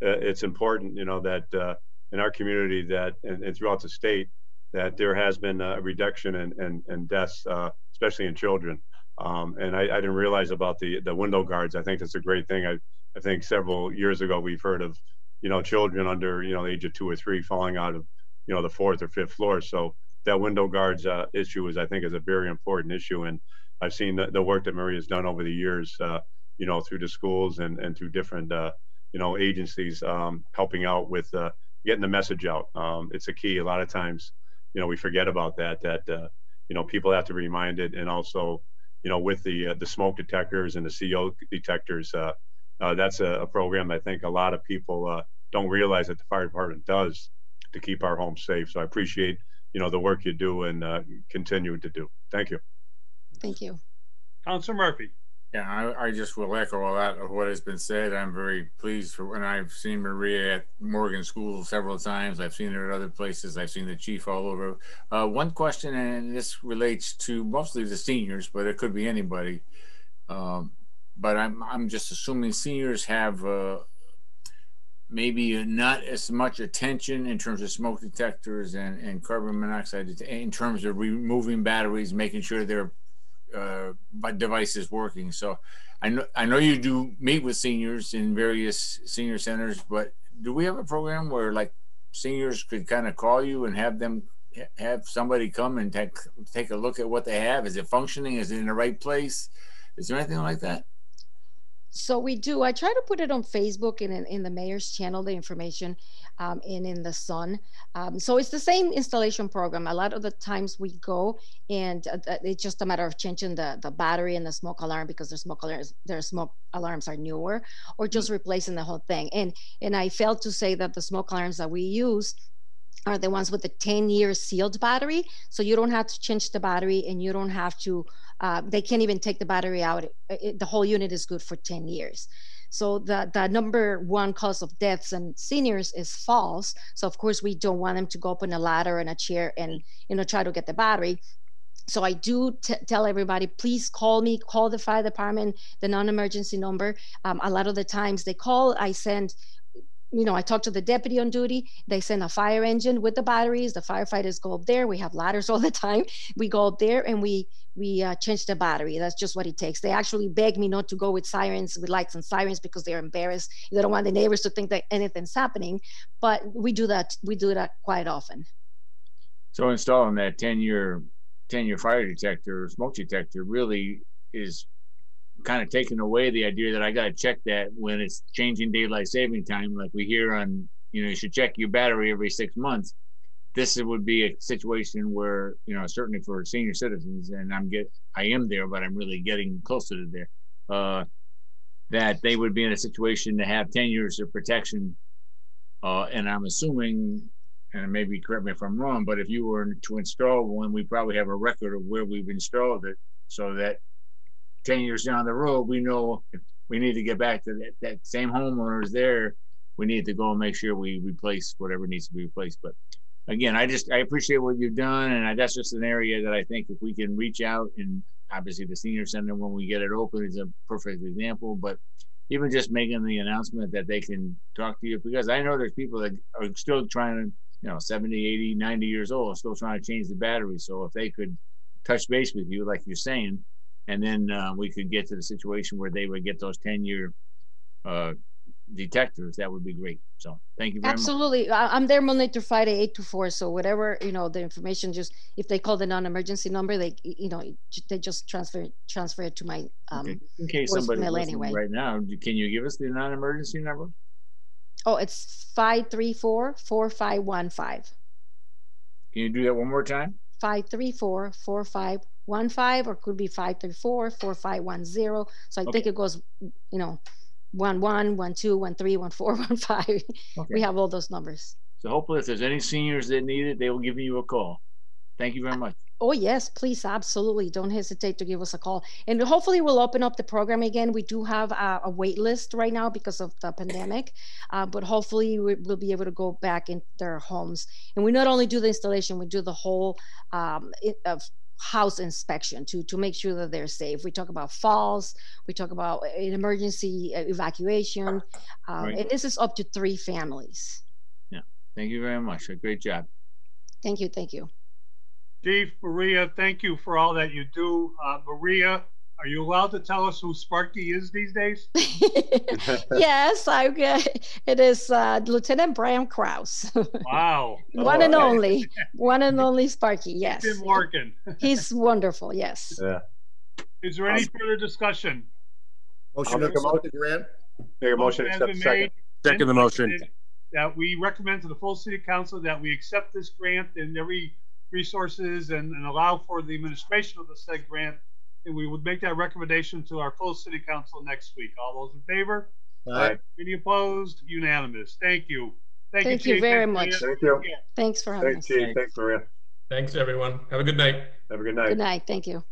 Speaker 3: it's important, you know, that in our community that and throughout the state that there has been a reduction in deaths, especially in children. And I didn't realize about the window guards. I think that's a great thing. I think several years ago we've heard of, you know, children under, you know, the age of 2 or 3 falling out of, you know, the 4th or 5th floor. So that window guards issue is, I think, is a very important issue. And I've seen the work that Maria's done over the years, you know, through the schools and through different, you know, agencies helping out with getting the message out. It's a key. A lot of times, you know, we forget about that, you know, people have to be reminded. And also, you know, with the smoke detectors and the CO detectors, that's a program I think a lot of people don't realize that the fire department does to keep our homes safe. So I appreciate, you know, the work you do and continue to do. Thank you.
Speaker 16: Thank you.
Speaker 1: Councilor Murphy?
Speaker 2: Yeah, I just will echo a lot of what has been said. I'm very pleased for when I've seen Maria at Morgan School several times. I've seen her at other places. I've seen the chief all over. One question, and this relates to mostly the seniors, but it could be anybody. But I'm just assuming seniors have maybe not as much attention in terms of smoke detectors and carbon monoxide in terms of removing batteries, making sure their device is working. So I know you do meet with seniors in various senior centers, but do we have a program where like seniors could kind of call you and have somebody come and take a look at what they have? Is it functioning? Is it in the right place? Is there anything like that?
Speaker 16: So we do. I try to put it on Facebook and in the mayor's channel, the information, and in the Sun. So it's the same installation program. A lot of the times we go and it's just a matter of changing the battery and the smoke alarm because their smoke alarms are newer, or just replacing the whole thing. And I failed to say that the smoke alarms that we use are the ones with the 10-year sealed battery. So you don't have to change the battery and you don't have to, they can't even take the battery out. The whole unit is good for 10 years. So the number one cause of deaths in seniors is falls. So of course we don't want them to go up on a ladder and a chair and, you know, try to get the battery. So I do tell everybody, please call me, call the fire department, the non-emergency number. A lot of the times they call, I send, you know, I talk to the deputy on duty. They send a fire engine with the batteries. The firefighters go up there. We have ladders all the time. We go up there and we change the battery. That's just what it takes. They actually beg me not to go with sirens, with lights and sirens, because they're embarrassed. They don't want the neighbors to think that anything's happening. But we do that. We do that quite often.
Speaker 2: So installing that 10-year fire detector, smoke detector, really is kind of taking away the idea that I got to check that when it's changing daylight saving time, like we hear on, you know, you should check your battery every 6 months. This would be a situation where, you know, certainly for senior citizens, and I am there, but I'm really getting closer to there, that they would be in a situation to have 10 years of protection. And I'm assuming, and maybe correct me if I'm wrong, but if you were to install one, we probably have a record of where we've installed it, so that 10 years down the road, we know if we need to get back to that same homeowner's there, we need to go and make sure we replace whatever needs to be replaced. But again, I appreciate what you've done. And that's just an area that I think if we can reach out, and obviously the senior center, when we get it open, is a perfect example, but even just making the announcement that they can talk to you, because I know there's people that are still trying to, you know, 70, 80, 90 years old, still trying to change the battery. So if they could touch base with you, like you're saying, and then we could get to the situation where they would get those 10-year detectors, that would be great. So thank you very much.
Speaker 16: Absolutely. I'm there Monday through Friday, 8 to 4. So whatever, the information, just if they call the non-emergency number, they just transfer it to my
Speaker 2: Okay. In case somebody's
Speaker 16: voicemail
Speaker 2: listening
Speaker 16: anyway.
Speaker 2: right now, can you give us the non-emergency number?
Speaker 16: Oh, it's 534-4515.
Speaker 2: Can you do that one more time?
Speaker 16: 534-4515, or could be 534-4510. So I think it goes, 11, 12, 13, 14, 15. We have all those numbers.
Speaker 2: So hopefully if there's any seniors that need it, they will give you a call. Thank you very much.
Speaker 16: Oh, yes, please. Absolutely. Don't hesitate to give us a call. And hopefully we'll open up the program again. We do have a wait list right now because of the pandemic, but hopefully we'll be able to go back in their homes. And we not only do the installation, we do the whole house inspection to make sure that they're safe. We talk about falls, we talk about an emergency evacuation,
Speaker 2: Right.
Speaker 16: and this is up to 3 families.
Speaker 2: Yeah, thank you very much. A great job.
Speaker 16: Thank you. Thank you.
Speaker 1: Chief, Maria, thank you for all that you do. Maria, are you allowed to tell us who Sparky is these days?
Speaker 16: Yes, it is Lieutenant Brian Krause.
Speaker 1: Wow.
Speaker 16: One and only Sparky. Yes.
Speaker 1: He's been working.
Speaker 16: He's wonderful. Yes.
Speaker 3: Yeah.
Speaker 1: Is there any further discussion?
Speaker 6: Motion to accept the grant.
Speaker 3: Make a motion to
Speaker 1: Has
Speaker 3: accept
Speaker 1: been
Speaker 3: second.
Speaker 1: made
Speaker 14: Second the
Speaker 1: and
Speaker 14: motion.
Speaker 1: seconded that we recommend to the full city council that we accept this grant and every resources and allow for the administration of the said grant. And we would make that recommendation to our full city council next week. All those in favor?
Speaker 3: Aye.
Speaker 1: Any opposed? Unanimous. Thank you.
Speaker 16: Thank you
Speaker 1: Chief.
Speaker 16: very
Speaker 1: Thanks,
Speaker 16: much.
Speaker 1: Maria.
Speaker 3: Thank you.
Speaker 16: Thanks for having
Speaker 3: Thanks,
Speaker 16: us.
Speaker 3: Chief. Thanks, Maria.
Speaker 17: Thanks, everyone. Have a good night.
Speaker 3: Have a good night.
Speaker 16: Good night. Thank you.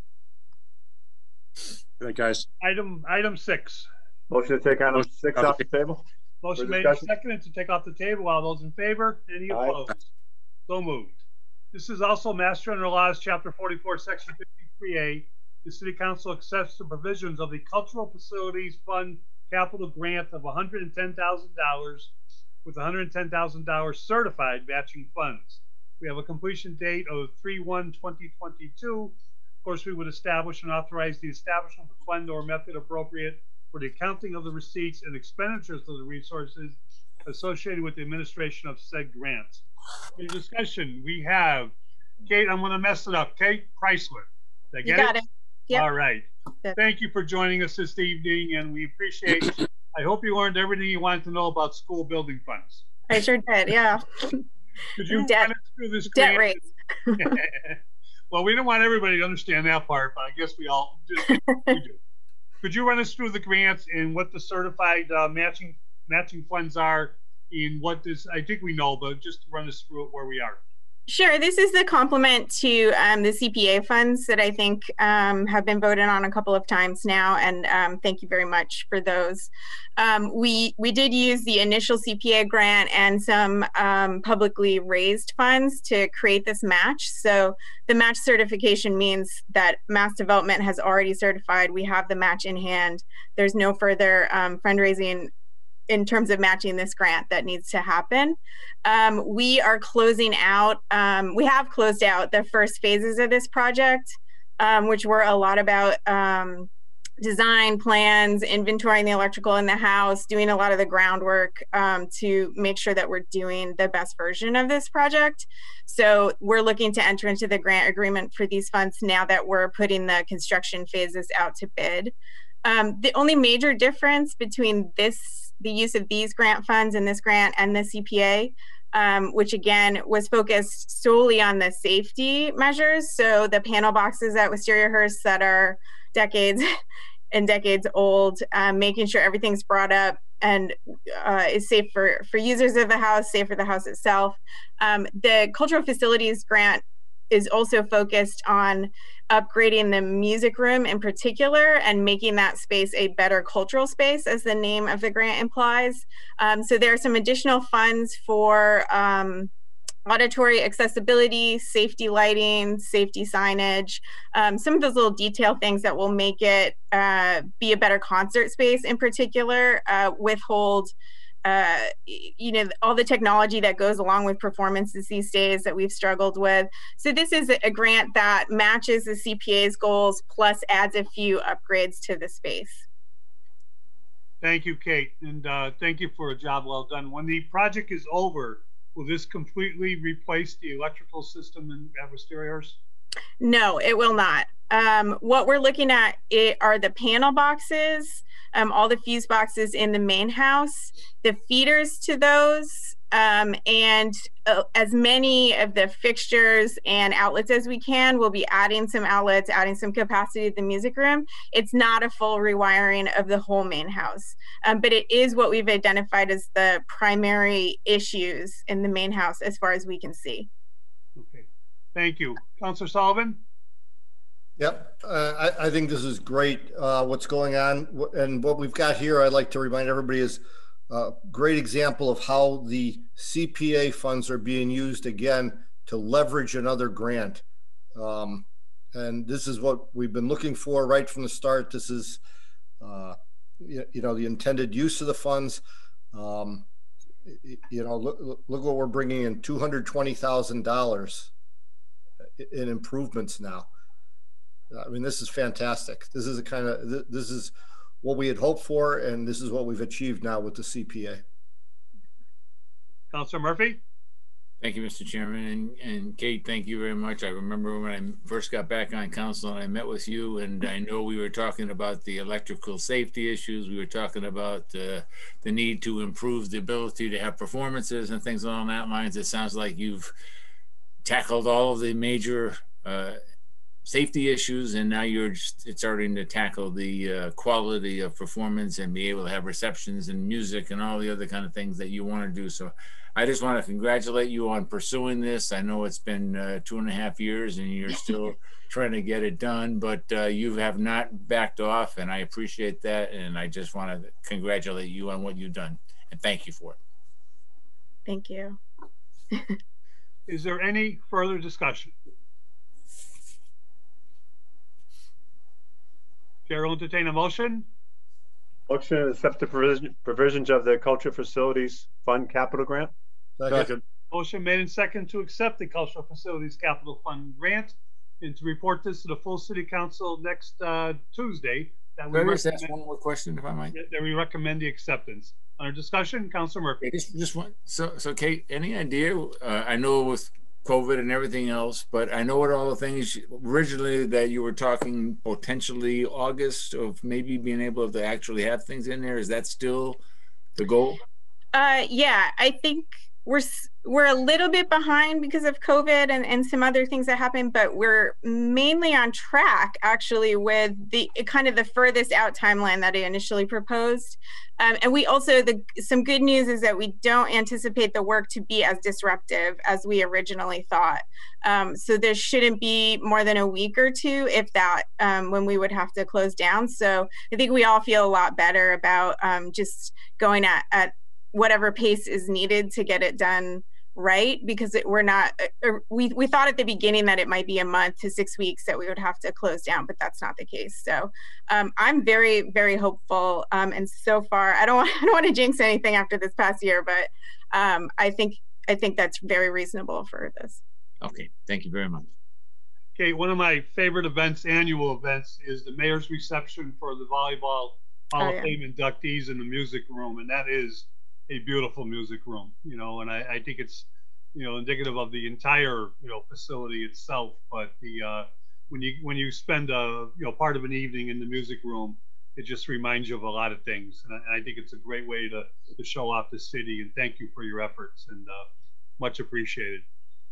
Speaker 14: Good night, guys.
Speaker 1: Item 6.
Speaker 3: Motion to take item 6 off the table.
Speaker 1: Motion
Speaker 3: For
Speaker 1: made and
Speaker 3: discussion?
Speaker 1: seconded to take off the table. All those in favor? Any
Speaker 3: Aye.
Speaker 1: opposed? So moved. This is also Master General Laws, Chapter 44, Section 53A. The City Council accepts the provisions of the Cultural Facilities Fund Capital Grant of $110,000 with $110,000 certified matching funds. We have a completion date of 3/1/2022. Of course, we would establish and authorize the establishment of a fund or method appropriate for the accounting of the receipts and expenditures of the resources associated with the administration of said grants. In discussion, we have Kate, I'm going to mess it up, Kate Chrysler. Did I get
Speaker 10: You got it. Yep.
Speaker 1: All right.
Speaker 10: Yep.
Speaker 1: Thank you for joining us this evening, and we appreciate I hope you learned everything you wanted to know about school building funds.
Speaker 10: I sure did. Yeah.
Speaker 1: Could you
Speaker 10: Debt-
Speaker 1: run us through this
Speaker 10: Debt
Speaker 1: grant?
Speaker 10: rates.
Speaker 1: Well, we don't want everybody to understand that part, but I guess we all do. We do. Could you run us through the grants and what the certified matching funds are, and what this? I think we know, but just run us through it where we are.
Speaker 18: Sure. This is the complement to the CPA funds that I think have been voted on a couple of times now, and thank you very much for those. We did use the initial CPA grant and some publicly raised funds to create this match. So the match certification means that Mass Development has already certified. We have the match in hand. There's no further fundraising in terms of matching this grant that needs to happen. We are closing out, we have closed out the first phases of this project, which were a lot about design plans, inventorying the electrical in the house, doing a lot of the groundwork to make sure that we're doing the best version of this project. So we're looking to enter into the grant agreement for these funds now that we're putting the construction phases out to bid. The only major difference between the use of these grant funds and this grant and the CPA, which again was focused solely on the safety measures. So the panel boxes at Wisteria Hearst that are decades and decades old, making sure everything's brought up and is safe for users of the house, safe for the house itself. The cultural facilities grant is also focused on upgrading the music room in particular and making that space a better cultural space, as the name of the grant implies. So there are some additional funds for auditory accessibility, safety lighting, safety signage, some of those little detail things that will make it be a better concert space in particular, withhold all the technology that goes along with performances these days that we've struggled with. So this is a grant that matches the CPA's goals plus adds a few upgrades to the space.
Speaker 1: Thank you, Kate, and thank you for a job well done. When the project is over, will this completely replace the electrical system in Aberystwyth?
Speaker 18: No, it will not. What we're looking at are the panel boxes, all the fuse boxes in the main house, the feeders to those, and as many of the fixtures and outlets as we can. We'll be adding some outlets, adding some capacity to the music room. It's not a full rewiring of the whole main house, but it is what we've identified as the primary issues in the main house as far as we can see.
Speaker 1: Okay, thank you. Councilor Sullivan?
Speaker 6: Yep, I think this is great, what's going on. And what we've got here, I'd like to remind everybody, is a great example of how the CPA funds are being used again to leverage another grant. And this is what we've been looking for right from the start. This is, you know, the intended use of the funds. You know, look what we're bringing in, $220,000 in improvements now. I mean, this is fantastic. This is this is what we had hoped for, and this is what we've achieved now with the CPA.
Speaker 1: Councilor Murphy?
Speaker 2: Thank you, Mr. Chairman. And Kate, thank you very much. I remember when I first got back on council and I met with you, and I know we were talking about the electrical safety issues. We were talking about the need to improve the ability to have performances and things along that lines. It sounds like you've tackled all of the major safety issues, and now you're just starting to tackle the quality of performance and be able to have receptions and music and all the other kind of things that you want to do. So I just want to congratulate you on pursuing this. I know it's been 2.5 years and you're still trying to get it done, but you have not backed off, and I appreciate that. And I just want to congratulate you on what you've done and thank you for it.
Speaker 18: Thank you.
Speaker 1: Is there any further discussion? Chair will entertain a motion.
Speaker 3: Motion to accept the provisions of the Cultural Facilities Fund Capital Grant.
Speaker 6: Second.
Speaker 1: Motion made and second to accept the Cultural Facilities Capital Fund grant and to report this to the full City Council next Tuesday. That
Speaker 2: Can I just ask one more question, if I might?
Speaker 1: That we recommend the acceptance. Under discussion, Councilor Murphy.
Speaker 2: Just one. So Kate, any idea? I know with COVID and everything else, but I know what all the things originally that you were talking potentially August of maybe being able to actually have things in there. Is that still the goal?
Speaker 18: Yeah, I think we're a little bit behind because of COVID and some other things that happened, but we're mainly on track actually with the kind of the furthest out timeline that I initially proposed. And we also, some good news is that we don't anticipate the work to be as disruptive as we originally thought. So there shouldn't be more than a week or two, if that, when we would have to close down. So I think we all feel a lot better about just going at whatever pace is needed to get it done right, because we're not, we thought at the beginning that it might be a month to 6 weeks that we would have to close down, but that's not the case. So I'm very, very hopeful. And so far, I don't want to jinx anything after this past year, but I think that's very reasonable for this.
Speaker 2: Okay, thank you very much.
Speaker 1: Okay, one of my favorite events, annual events, is the mayor's reception for the Volleyball Hall of Fame inductees in the music room, and that is a beautiful music room, you know, and I think it's, you know, indicative of the entire, you know, facility itself. But the when you spend a, you know, part of an evening in the music room, it just reminds you of a lot of things, and I think it's a great way to show off the city. And thank you for your efforts, and much appreciated.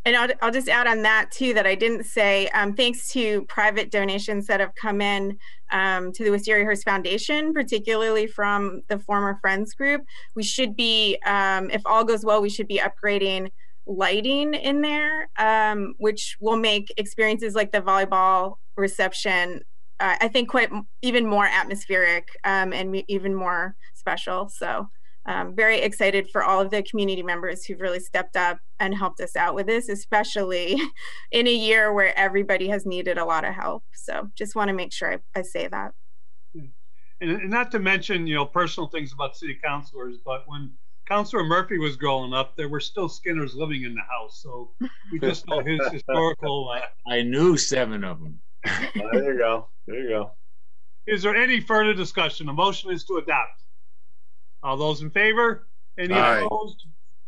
Speaker 18: And I'll just add on that too, that I didn't say, thanks to private donations that have come in to the Wisteria Hearst Foundation, particularly from the former Friends group. We should be, if all goes well, we should be upgrading lighting in there, which will make experiences like the volleyball reception, I think, quite even more atmospheric and even more special. So very excited for all of the community members who've really stepped up and helped us out with this, especially in a year where everybody has needed a lot of help. So just want to make sure I say that.
Speaker 1: And not to mention, you know, personal things about city councilors, but when Councilor Murphy was growing up, there were still Skinners living in the house. So we just know his historical.
Speaker 2: I knew 7 of them.
Speaker 3: There you go. There you go.
Speaker 1: Is there any further discussion? The motion is to adopt. All those in favor? Any
Speaker 5: Aye.
Speaker 1: opposed?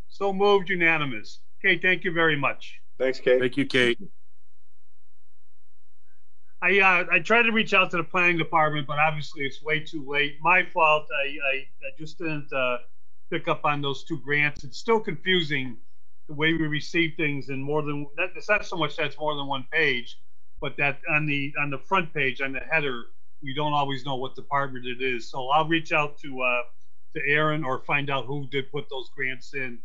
Speaker 1: So moved, unanimous. Okay, thank you very much.
Speaker 3: Thanks, Kate.
Speaker 5: Thank you, Kate.
Speaker 1: I tried to reach out to the planning department, but obviously it's way too late. My fault. I just didn't pick up on those 2 grants. It's still confusing the way we receive things in more than that. It's not so much that's more than 1 page, but that on the front page, on the header, we don't always know what department it is. So I'll reach out to Aaron or find out who did put those grants in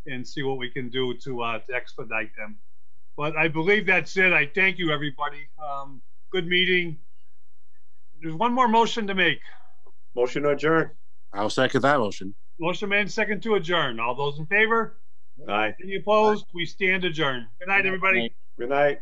Speaker 1: and see what we can do to expedite them. But I believe that's it. I thank you, everybody. Good meeting. There's one more motion to make.
Speaker 3: Motion to adjourn.
Speaker 5: I'll second that motion.
Speaker 1: Motion made, second to adjourn. All those in favor?
Speaker 3: Aye.
Speaker 1: Any opposed? We stand adjourned. Good night, everybody.
Speaker 3: Good night.